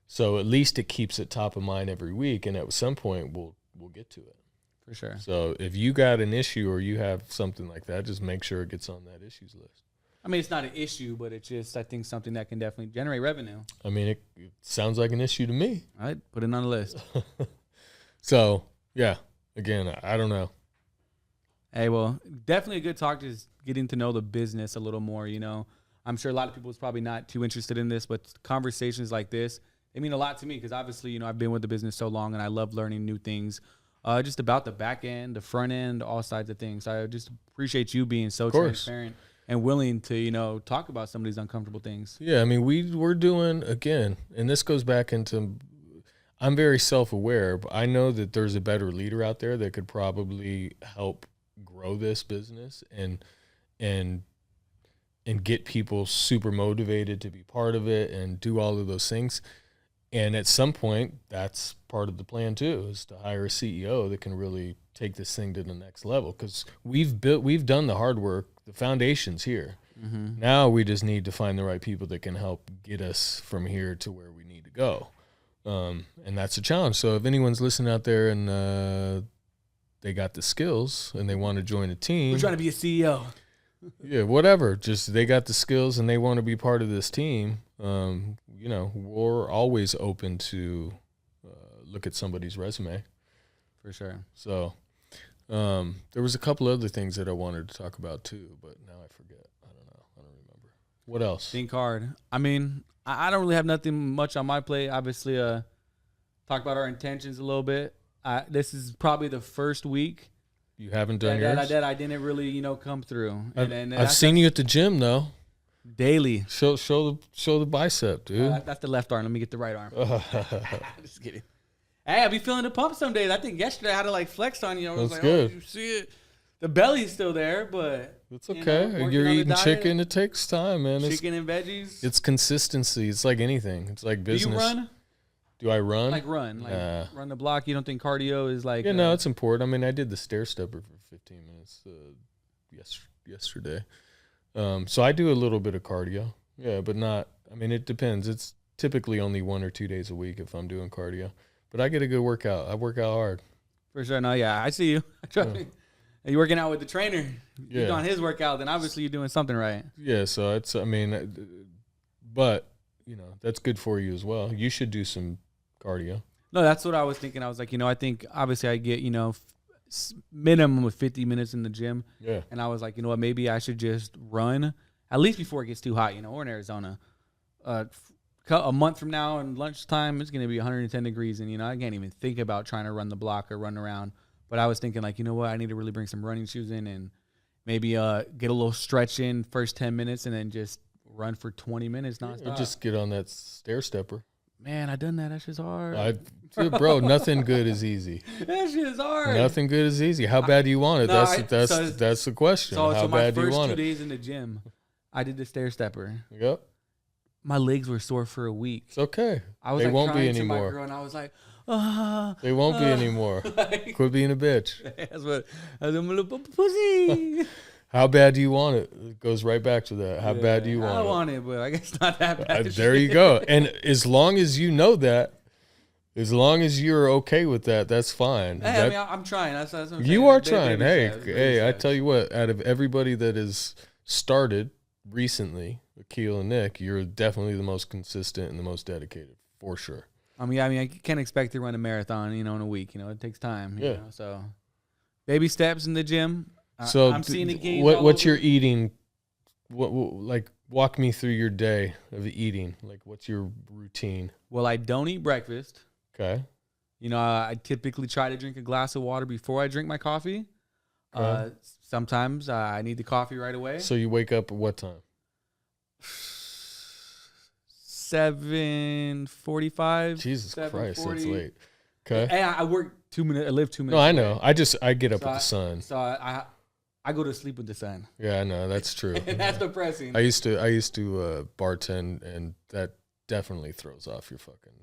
So at least it keeps it top of mind every week, and at some point we'll get to it. For sure. So if you got an issue or you have something like that, just make sure it gets on that issues list. I mean, it's not an issue, but it's just, I think, something that can definitely generate revenue. I mean, it sounds like an issue to me. All right, put it on the list. So, yeah, again, I don't know. Hey, well, definitely a good talk, just getting to know the business a little more, you know. I'm sure a lot of people is probably not too interested in this, but conversations like this, they mean a lot to me because obviously, you know, I've been with the business so long and I love learning new things just about the back end, the front end, all sides of things. I just appreciate you being so transparent and willing to, you know, talk about some of these uncomfortable things. Yeah, I mean, we're doing, again, and this goes back into, I'm very self-aware, but I know that there's a better leader out there that could probably help grow this business and get people super motivated to be part of it and do all of those things. And at some point, that's part of the plan too, is to hire a CEO that can really take this thing to the next level. Because we've done the hard work, the foundation's here. Mm-hmm. Now we just need to find the right people that can help get us from here to where we need to go. And that's a challenge. So if anyone's listening out there and they got the skills and they want to join a team. We're trying to be a CEO. Yeah, whatever. Just they got the skills and they want to be part of this team. You know, we're always open to look at somebody's resume. For sure. So there was a couple other things that I wanted to talk about too, but now I forget. I don't know. I don't remember. What else? Think hard. I mean, I don't really have nothing much on my plate. Obviously, talk about our intentions a little bit. This is probably the first week. You haven't done yours? That I didn't really, you know, come through. I've seen you at the gym though. Daily. Show the bicep, dude. That's the left arm. Let me get the right arm. Just kidding. Hey, I be feeling the pump some days. I think yesterday I had to like flex on you. I was That's like, good. Oh, you see it? The belly's still there, but it's okay. You know, you're eating chicken. It takes time, man. Chicken and veggies. It's consistency. It's like anything. It's like business. Do you run? Do I run? Like run the block. You don't think cardio is like? Yeah, no, it's important. I mean, I did the stair stepper for 15 minutes yesterday. So I do a little bit of cardio. Yeah, but not. I mean, it depends. It's typically only 1 or 2 days a week if I'm doing cardio. But I get a good workout. I work out hard. For sure. No, yeah, I see you. You're working out with the trainer. Yeah. You're doing his workout, then obviously you're doing something right. Yeah, so it's, I mean, but that's good for you as well. You should do some cardio. No, that's what I was thinking. I was like, I think obviously I get, minimum of 50 minutes in the gym. Yeah. And I was like, what, maybe I should just run at least before it gets too hot. We're in Arizona. A month from now and lunchtime, it's going to be 110 degrees. And, I can't even think about trying to run the block or run around. But I was thinking like, what, I need to really bring some running shoes in and maybe get a little stretch in first 10 minutes and then just run for 20 minutes nonstop. Or just get on that stair stepper. Man, I done that. That shit's hard. Bro, nothing good is easy. That shit is hard. Nothing good is easy. How bad do you want it? That's the question. How bad do you want it? So my first 2 days in the gym, I did the stair stepper. Yep. My legs were sore for a week. It's okay. I was they won't be crying to anymore. my girl, and I was like, they won't be anymore. Quit being a bitch. That's what I'm a little pussy. How bad do you want it? It goes right back to that. How bad do you want it? I want it, but I guess not that bad. There you go. And as long as you know that, as long as you're okay with that, that's fine. Hey, I'm trying. That's what I'm you saying. are trying. Hey, I tell you what, out of everybody that has started recently, Akil and Nick, you're definitely the most consistent and the most dedicated, for sure. I can't expect to run a marathon, in a week. It takes time. You know, so baby steps in the gym. So I'm seeing the gains. What's your eating? Like walk me through your day of eating. Like what's your routine? Well, I don't eat breakfast. Okay. I typically try to drink a glass of water before I drink my coffee. Okay. Sometimes I need the coffee right away. So you wake up at what time? 7:45. Jesus Christ, that's late. Okay. Hey, I work 2 minutes. I live 2 minutes. No, I know. I get up with the sun. So I go to sleep with the sun. Yeah, I know. That's true. And that's depressing. I used to bartend, and that definitely throws off your fucking.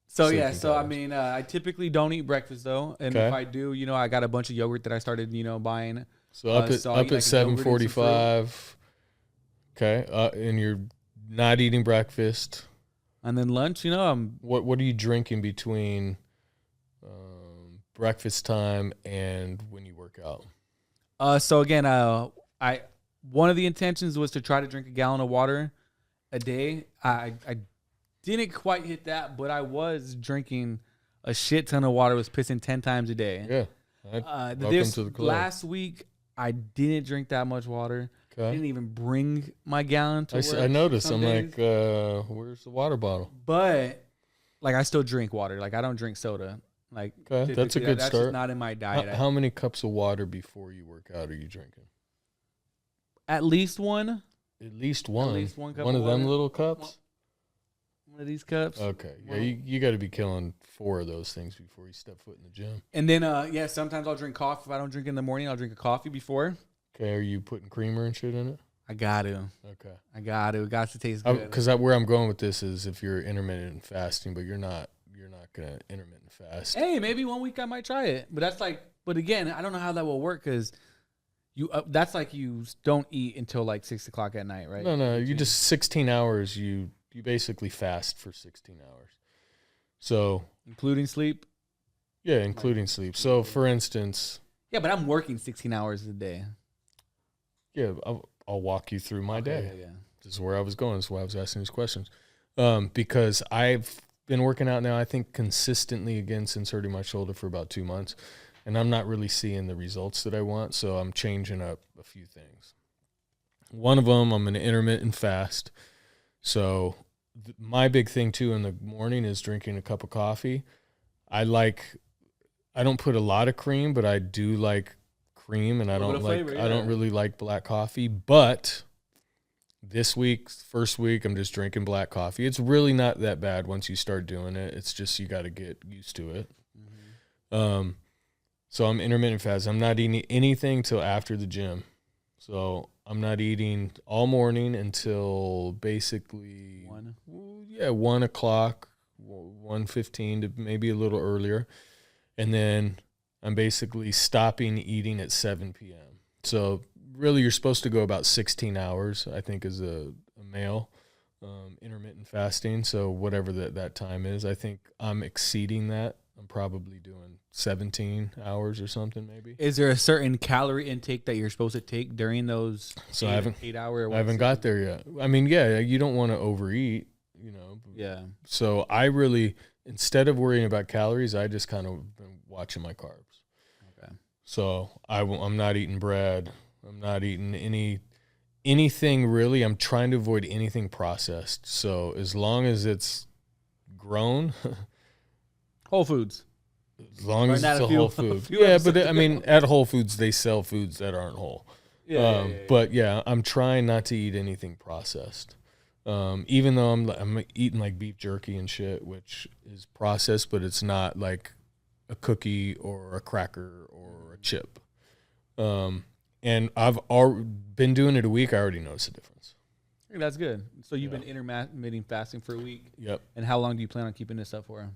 So I typically don't eat breakfast though, and if I do, I got a bunch of yogurt that I started, buying. So up at 7:45. Okay, and you're not eating breakfast. And then lunch, What are you drinking between breakfast time and when you work out? So again, one of the intentions was to try to drink a gallon of water a day. I didn't quite hit that, but I was drinking a shit ton of water. I was pissing 10 times a day. Yeah. Welcome to the club. Last week, I didn't drink that much water. Okay. I didn't even bring my gallon to work. I noticed. I'm days. like, where's the water bottle? But I still drink water. I don't drink soda. Okay, that's a good start. That's just not in my diet. How many cups of water before you work out are you drinking? At least one. At least one. At least one cup. One of them little cups. One of these cups. Okay. Yeah, you got to be killing 4 of those things before you step foot in the gym. And then, sometimes I'll drink coffee. If I don't drink in the morning, I'll drink a coffee before. Okay. Are you putting creamer and shit in it? I got to. Okay. I got to. It got to taste good. Because where I'm going with this is if you're intermittent fasting, but you're not gonna intermittent fast. Hey, maybe 1 week I might try it, but but again, I don't know how that will work because that's you don't eat until 6 o'clock at night, right? No, you just 16 hours. You basically fast for 16 hours. So including sleep. Yeah, including sleep. So for instance. Yeah, but I'm working 16 hours a day. Yeah, I'll walk you through my day. Yeah. This is where I was going. This is why I was asking these questions. Because I've been working out now, I think consistently again since hurting my shoulder for about 2 months, and I'm not really seeing the results that I want, so I'm changing up a few things. One of them, I'm going to intermittent fast. So my big thing too in the morning is drinking a cup of coffee. I don't put a lot of cream, but I do like cream, and I don't really like black coffee, but this week, first week, I'm just drinking black coffee. It's really not that bad once you start doing it. It's just you got to get used to it. Mm-hmm. So I'm intermittent fast. I'm not eating anything till after the gym. So I'm not eating all morning until basically 1 o'clock, 1:15 to maybe a little earlier. And then I'm basically stopping eating at 7 p.m. So really, you're supposed to go about 16 hours, I think, as a male, intermittent fasting. So whatever that time is, I think I'm exceeding that. I'm probably doing 17 hours or something, maybe. Is there a certain calorie intake that you're supposed to take during those 8 hour? I haven't got there yet. I mean, yeah, you don't want to overeat. you know. Yeah. So I really, instead of worrying about calories, I just kind of been watching my carbs. Okay. So I'm not eating bread. I'm not eating anything really. I'm trying to avoid anything processed. So as long as it's grown, Whole Foods. as long as it's a whole food. few Yeah, but episodes I mean, at Whole Foods they sell foods that aren't whole. Yeah, But yeah, I'm trying not to eat anything processed. Even though I'm eating like beef jerky and shit, which is processed, but it's not like a cookie or a cracker or a chip. And I've been doing it a week. I already noticed a difference. That's good. So you've been intermittent fasting for a week. Yep. And how long do you plan on keeping this up for?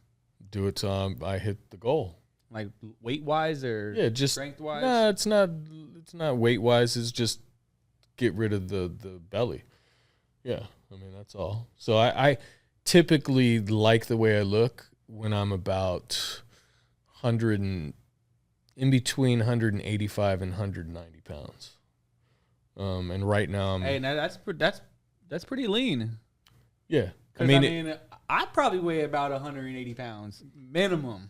Do it till I hit the goal. Like weight wise or just strength wise? No, it's not weight wise. It's just get rid of the belly. Yeah, I mean that's all. So I typically like the way I look when I'm about 100 and in between 185 and 190 pounds. And right now I'm. Hey, now that's pretty lean. Yeah, I mean, I probably weigh about 180 pounds minimum.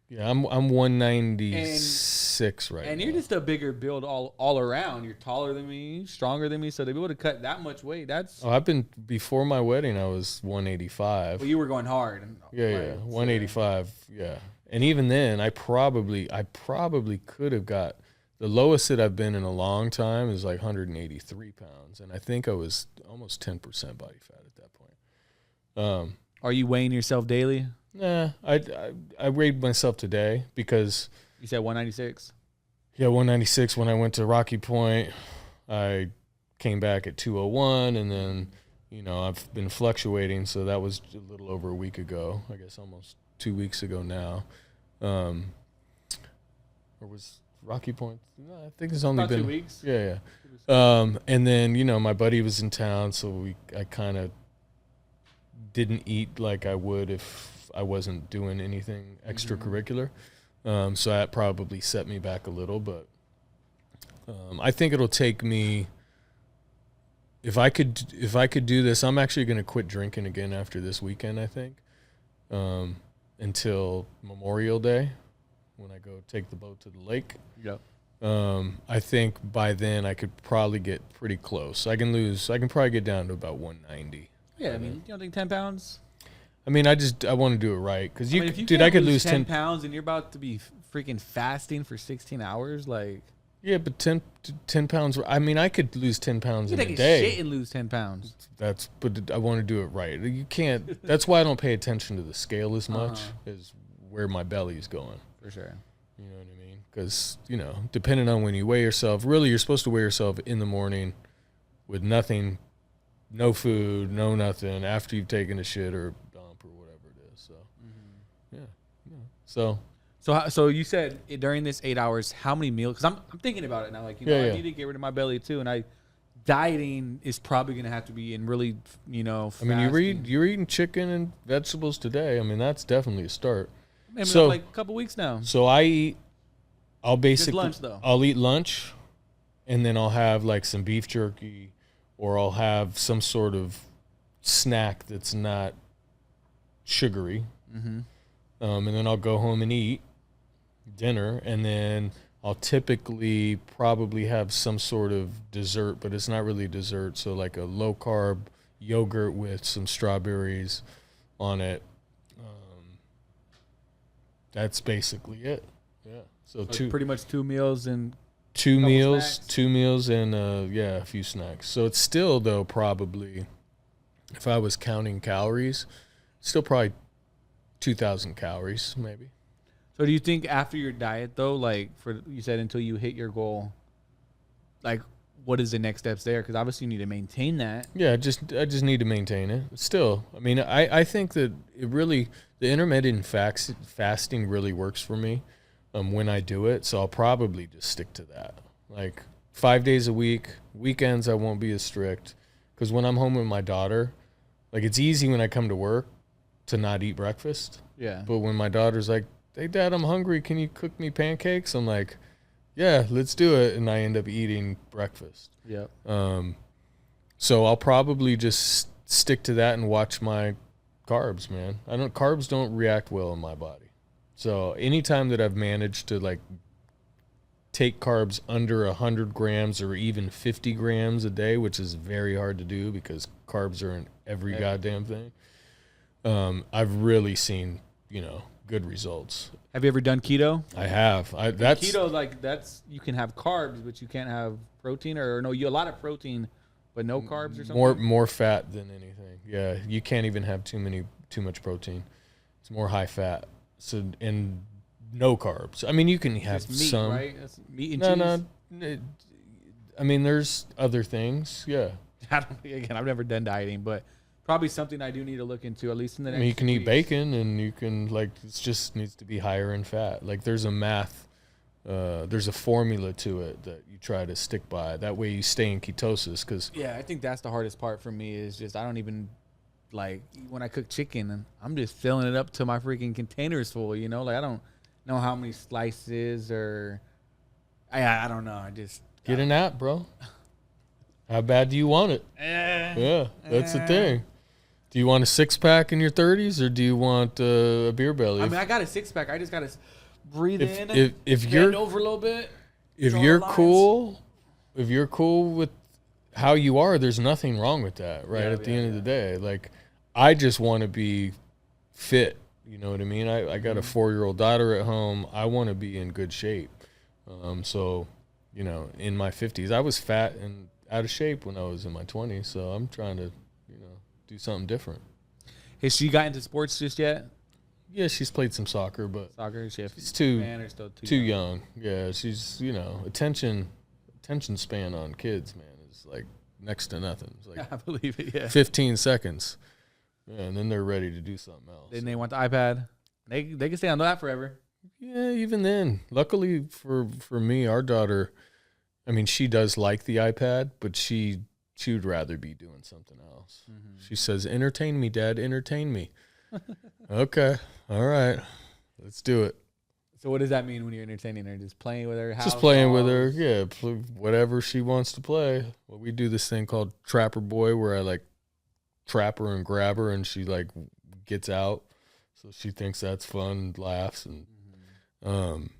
Yeah, I'm 196 right now. And you're just a bigger build all around. You're taller than me, stronger than me. So to be able to cut that much weight, that's. Oh, I've been before my wedding. I was 185. Well, you were going hard. Yeah, 185. Yeah, and even then, I probably could have got the lowest that I've been in a long time is like 183 pounds, and I think I was almost 10% body fat at that point. Are you weighing yourself daily? Nah, I weighed myself today because you said 196. Yeah, 196. When I went to Rocky Point, I came back at 201, and then I've been fluctuating. So that was a little over a week ago. I guess almost 2 weeks ago now. Or was Rocky Point? No, I think it's only about been 2 weeks. Yeah. And then my buddy was in town, so I kind of didn't eat like I would if I wasn't doing anything extracurricular. So that probably set me back a little, but I think it'll take me, if I could do this, I'm actually going to quit drinking again after this weekend, I think, until Memorial Day when I go take the boat to the lake. Yep. I think by then I could probably get pretty close. I can probably get down to about 190. Yeah, I mean, you don't think 10 pounds? I mean, I want to do it right because I could lose 10 pounds and you're about to be freaking fasting for 16 hours, like. Yeah, but 10 pounds. I mean, I could lose 10 pounds in a day. You take a shit and lose 10 pounds. But I want to do it right. You can't. That's why I don't pay attention to the scale as much as where my belly is going. For sure. You know what I mean? Because depending on when you weigh yourself, really, you're supposed to weigh yourself in the morning with nothing, no food, no nothing after you've taken a shit or dump or whatever it is. So, So you said during this 8 hours, how many meals? Because I'm thinking about it now. Like, I need to get rid of my belly too, and dieting is probably going to have to be in really, fasting. I mean, you're eating chicken and vegetables today. I mean, that's definitely a start. Maybe so, like a couple weeks now. So I'll eat lunch though. I'll eat lunch, and then I'll have like some beef jerky, or I'll have some sort of snack that's not sugary. Mm-hmm. And then I'll go home and eat dinner, and then I'll typically probably have some sort of dessert, but it's not really dessert. So like a low carb yogurt with some strawberries on it. That's basically it. Yeah. So pretty much 2 meals and two meals and a few snacks. So it's still though probably, if I was counting calories, still probably 2,000 calories maybe. So do you think after your diet though, like you said until you hit your goal, like what is the next steps there? Because obviously you need to maintain that. Yeah, I just need to maintain it. Still, I mean, I think that the intermittent fasting really works for me when I do it. So I'll probably just stick to that. Like 5 days a week. Weekends I won't be as strict because when I'm home with my daughter, like it's easy when I come to work to not eat breakfast. Yeah. But when my daughter's like, "Hey, Dad, I'm hungry. Can you cook me pancakes?" I'm like, "Yeah, let's do it." And I end up eating breakfast. Yep. So I'll probably just stick to that and watch my carbs, man. Carbs don't react well in my body. So anytime that I've managed to like take carbs under 100 grams or even 50 grams a day, which is very hard to do because carbs are in every goddamn thing, I've really seen, good results. Have you ever done keto? I have. That's keto, like you can have carbs, but you can't have protein, or no, you a lot of protein, but no carbs or something. More fat than anything. Yeah, you can't even have too much protein. It's more high fat. So and no carbs. I mean, you can have just meat, some. Right? That's meat and cheese. No. I mean, there's other things. Yeah. Again, I've never done dieting, but probably something I do need to look into, at least in the next. I mean, you can 2 eat weeks. bacon, and you can it just needs to be higher in fat. Like there's a math. There's a formula to it that you try to stick by. That way you stay in ketosis. Cause Yeah, I think that's the hardest part for me is just I don't even like when I cook chicken, I'm just filling it up to my freaking containers full. Like I don't know how many slices or I don't know. I just get an app, bro. How bad do you want it? Yeah, that's the thing. Do you want a 6-pack in your 30s or do you want a beer belly? I mean, I got a 6-pack. I just got to breathe in, if bend you're over a little bit. if you're cool with how you are, there's nothing wrong with that, right? At the end of the day, like I just want to be fit. You know what I mean? I got a 4-year-old daughter at home. I want to be in good shape. So, in my 50s, I was fat and out of shape when I was in my 20s. So I'm trying to, do something different. Has she got into sports just yet? Yeah, she's played some soccer, but She's too young. Yeah, she's attention span on kids, man, is like next to nothing. It's like I believe it. Yeah, 15 seconds, and then they're ready to do something else. Then they want the iPad. They can stay on that forever. Yeah, even then. Luckily for me, our daughter, I mean, she does like the iPad, but she would rather be doing something else. Mm-hmm. She says, "Entertain me, Dad. Entertain me." Okay. All right. Let's do it. So what does that mean when you're entertaining her? Just playing with her? Just playing with her. Yeah. Whatever she wants to play. Well, we do this thing called Trapper Boy where I like trap her and grab her and she like gets out. So she thinks that's fun, laughs. And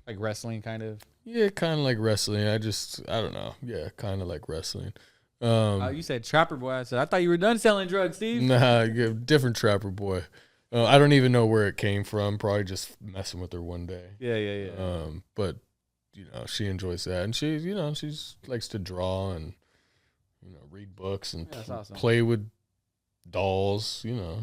like wrestling kind of? Yeah, kind of like wrestling. I don't know. Yeah, kind of like wrestling. You said Trapper Boy. I said, I thought you were done selling drugs, Steve. Nah, different Trapper Boy. I don't even know where it came from. Probably just messing with her one day. Yeah. But she enjoys that, and she likes to draw and read books and awesome. play with dolls. Yeah,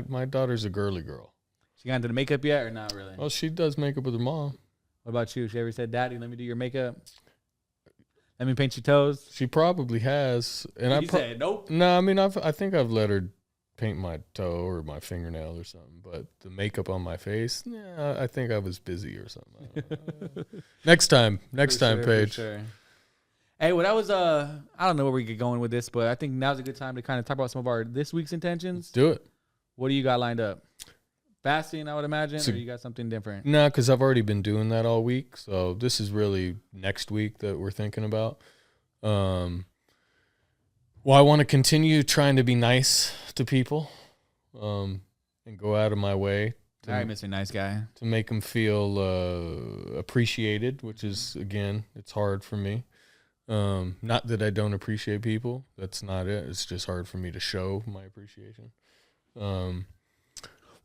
my daughter's a girly girl. She got into the makeup yet, or not really? Well, she does makeup with her mom. What about you? She ever said, "Daddy, let me do your makeup. Let me paint your toes"? She probably has, and you said nope. No, I mean I think I've let her paint my toe or my fingernail or something, but the makeup on my face, I think I was busy or something. Next time, Paige. Sure. Hey, well, that was I don't know where we get going with this, but I think now's a good time to kind of talk about some of our this week's intentions. Let's do it. What do you got lined up? Fasting, I would imagine, or you got something different? No, because I've already been doing that all week, so this is really next week that we're thinking about. Well, I want to continue trying to be nice to people, and go out of my way. All right, Mr. Nice Guy. To make them feel appreciated, which is, again, it's hard for me. Not that I don't appreciate people. That's not it. It's just hard for me to show my appreciation.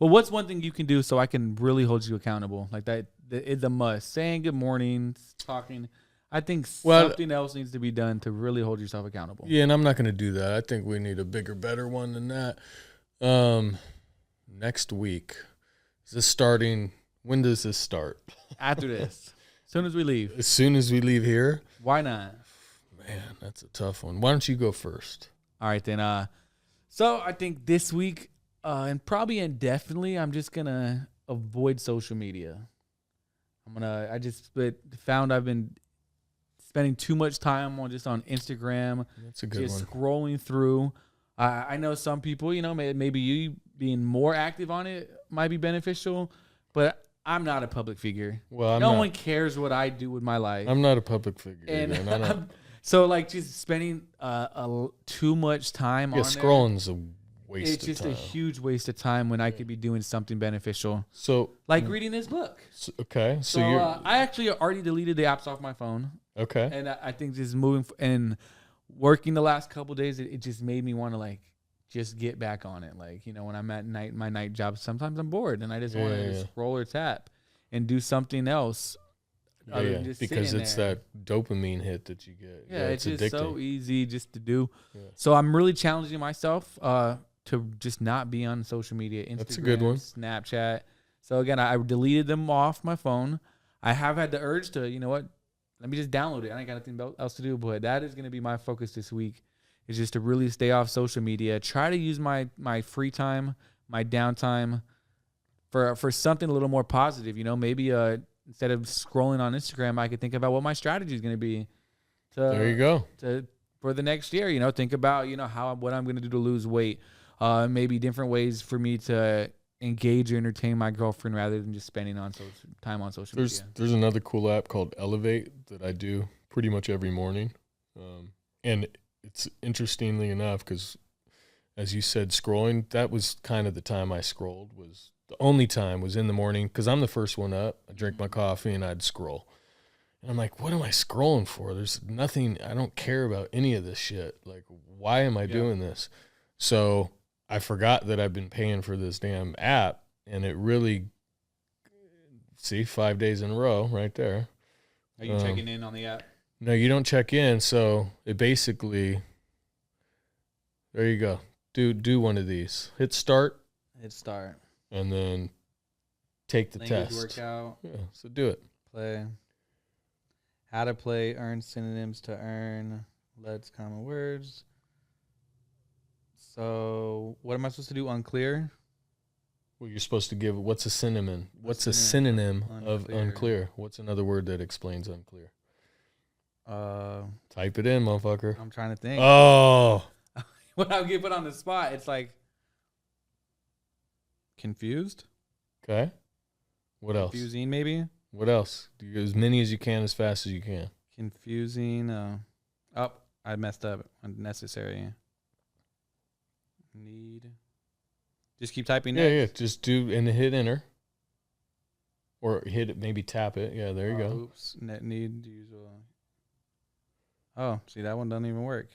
Well, what's one thing you can do so I can really hold you accountable? Like that is a must. Saying good morning, talking. I think something else needs to be done to really hold yourself accountable. Yeah, and I'm not going to do that. I think we need a bigger, better one than that. Next week. Is this starting? When does this start? After this. As soon as we leave. As soon as we leave here? Why not? Man, that's a tough one. Why don't you go first? All right, then. So I think this week, and probably indefinitely, I'm just going to avoid social media. I just found I've been spending too much time on Instagram. That's a good one. Just scrolling through. I know some people, maybe you being more active on it might be beneficial, but I'm not a public figure. Well, no one cares what I do with my life. I'm not a public figure. And So like just spending too much time on scrolling's a waste it's of just time. a huge waste of time when I could be doing something beneficial. So Like reading this book. Okay. So I actually already deleted the apps off my phone. Okay. And I think just moving and working the last couple of days, it just made me want to like just get back on it. Like, when I'm at my night job, sometimes I'm bored and I just want to scroll or tap and do something else. Because it's that dopamine hit that you get. Yeah, it's just addicting. so easy just to do. Yeah. So I'm really challenging myself to just not be on social media. Instagram, That's a good one. Snapchat. So again, I deleted them off my phone. I have had the urge to, let me just download it. I ain't got nothing else to do, but that is going to be my focus this week, is just to really stay off social media. Try to use my free time, my downtime for something a little more positive. Maybe instead of scrolling on Instagram, I could think about what my strategy is going to be. There you go. For the next year, think about, what I'm going to do to lose weight. Maybe different ways for me to engage or entertain my girlfriend rather than just spending time on social media. There's another cool app called Elevate that I do pretty much every morning. And it's interestingly enough, because as you said, scrolling, that was kind of the time I scrolled, was the only time was in the morning, because I'm the first one up. I drink my coffee and I'd scroll. And I'm like, what am I scrolling for? There's nothing, I don't care about any of this shit. Like, why am I doing this? So I forgot that I've been paying for this damn app, and it really, 5 days in a row right there. Are you checking in on the app? No, you don't check in. So it basically, there you go. Do one of these. Hit start. And then take the Language test. Workout. Yeah, so do it. Play. How to play. Earn synonyms to earn. Let's common words. So what am I supposed to do? Unclear. Well, you're supposed to give. What's a synonym? What's a synonym of unclear? What's another word that explains unclear? Type it in, motherfucker. I'm trying to think. Oh. When I get put on the spot, it's like confused. Okay. What else? Confusing, maybe. What else? Do as many as you can, as fast as you can. Confusing. I messed up. Unnecessary. Need. Just keep typing. Yeah. Just do and hit enter. Or hit it, maybe tap it. Yeah, there you go. Oops. Net need usual. Oh, see, that one doesn't even work.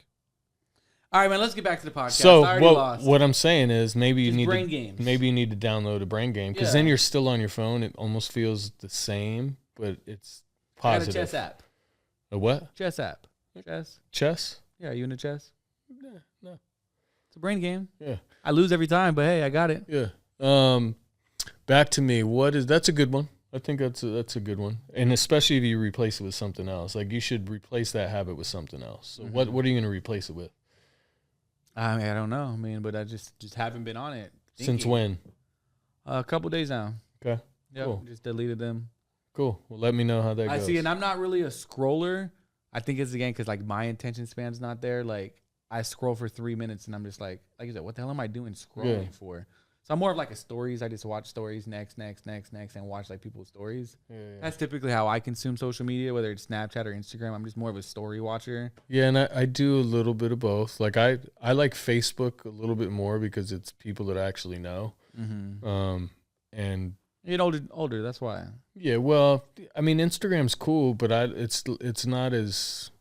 All right, man. Let's get back to the podcast. So lost. what I'm saying is maybe you need games. Maybe you need to download a brain game, because then you're still on your phone. It almost feels the same, but it's positive. I got a chess app. A what? Chess app. Chess? Yeah, you into chess? Yeah, no. It's a brain game. Yeah. I lose every time, but hey, I got it. Yeah. Back to me. That's a good one. I think that's a good one, and especially if you replace it with something else. Like, you should replace that habit with something else. So what are you going to replace it with? I mean, I don't know. But I just haven't been on it. Since when? A couple days now. Okay. Yeah, cool. Just deleted them. Cool. Well, let me know how that goes. I see, and I'm not really a scroller. I think it's again because like my attention span's not there. Like, I scroll for 3 minutes and I'm just like you said, what the hell am I doing scrolling for? So I'm more of like a stories. I just watch stories next, and watch like people's stories. Yeah. That's typically how I consume social media, whether it's Snapchat or Instagram. I'm just more of a story watcher. Yeah, and I do a little bit of both. Like I like Facebook a little bit more because it's people that I actually know. Mm-hmm. And you get older. That's why. Yeah, well, I mean, Instagram's cool, but it's not as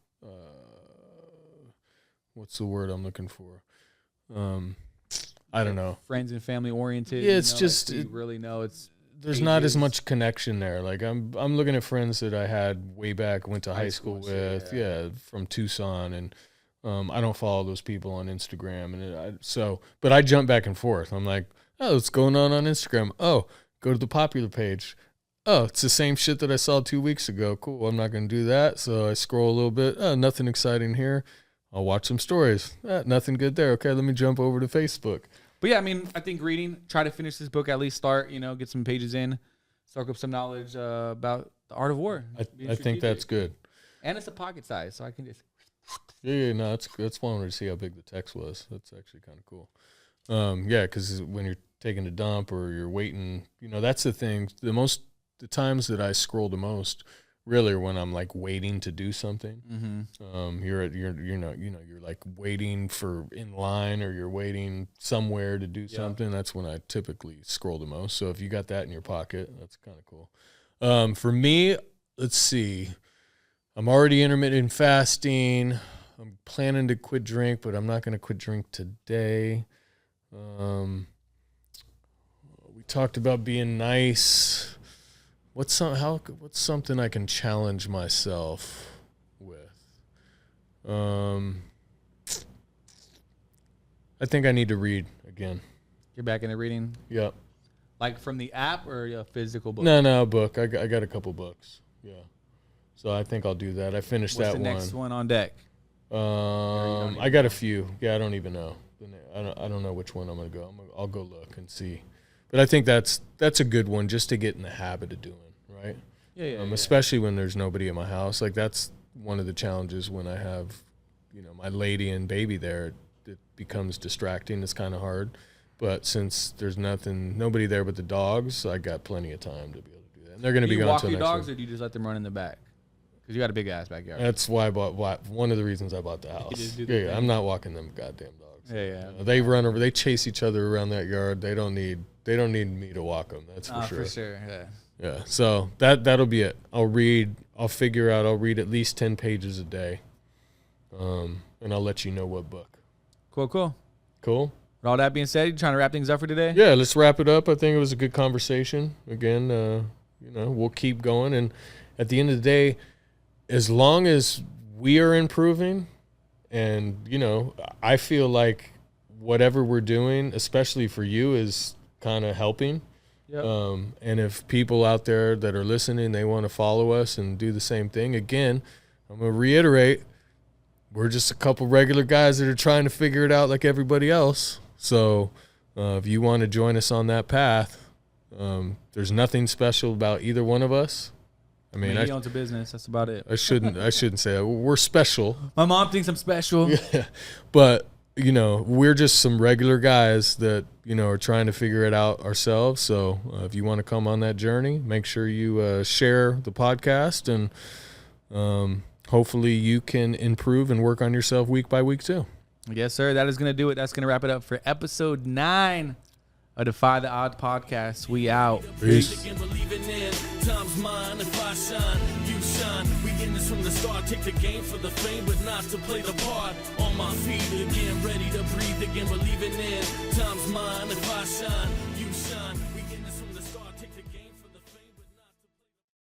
what's the word I'm looking for? I don't know. Friends and family oriented. Yeah, it's just you really know it's. There's not as much connection there. Like I'm looking at friends that I had way back, went to high school with, from Tucson, and I don't follow those people on Instagram, and but I jump back and forth. I'm like, oh, what's going on Instagram? Oh, go to the popular page. Oh, it's the same shit that I saw 2 weeks ago. Cool, I'm not going to do that. So I scroll a little bit. Oh, nothing exciting here. I'll watch some stories. Nothing good there. Okay, let me jump over to Facebook. But yeah, I mean, I think reading, try to finish this book, at least start, get some pages in, soak up some knowledge about the art of war. I think that's good. And it's a pocket size, so I can just. Yeah, no, it's fun to see how big the text was. That's actually kind of cool. Yeah, because when you're taking a dump or you're waiting, that's the thing. The times that I scroll the most really when I'm like waiting to do something. Mm-hmm. You're like waiting for in line, or you're waiting somewhere to do something. That's when I typically scroll the most. So if you got that in your pocket, that's kind of cool. For me, let's see. I'm already intermittent fasting. I'm planning to quit drink, but I'm not going to quit drink today. We talked about being nice. What's something I can challenge myself with? I think I need to read again. Get back into reading? Yep. Like from the app or a physical book? No, book. I got a couple books. Yeah. So I think I'll do that. I finished What's that the one. next one on deck? I got a few. Yeah, I don't even know. I don't know which one I'm gonna go. I'll go look and see. But I think that's a good one just to get in the habit of doing, right? Yeah. Especially when there's nobody in my house. Like that's one of the challenges when I have, my lady and baby there. It becomes distracting. It's kind of hard. But since there's nobody there but the dogs, I got plenty of time to be able to do that. And they're going to be gone until next week. Do you walk your dogs, or do you just let them run in the back? Because you got a big ass backyard. That's why I bought. One of the reasons I bought the house. Yeah, I'm not walking them goddamn dogs. Yeah. They run over. They chase each other around that yard. They don't need me to walk them. That's for sure. For sure. Yeah. Yeah. So that'll be it. I'll read at least 10 pages a day. And I'll let you know what book. Cool. Cool. With all that being said, you trying to wrap things up for today? Yeah, let's wrap it up. I think it was a good conversation. Again, we'll keep going. And at the end of the day, as long as we are improving, and, I feel like whatever we're doing, especially for you, is kind of helping. Yep. And if people out there that are listening, they want to follow us and do the same thing, again, I'm going to reiterate, we're just a couple regular guys that are trying to figure it out like everybody else. So if you want to join us on that path, there's nothing special about either one of us. I mean, he owns a business. That's about it. I shouldn't say that. We're special. My mom thinks I'm special. Yeah. But, we're just some regular guys that, are trying to figure it out ourselves. So if you want to come on that journey, make sure you share the podcast, and hopefully you can improve and work on yourself week by week too. Yes, sir. That is going to do it. That's going to wrap it up for episode 9 of Defy the Odds podcast. We out. Peace. Time's mine. If I shine, you shine. We in this from the start. Take the game for the fame, but not to play the part. On my feet again, ready to breathe again, believing in. Time's mine. If I shine, you shine.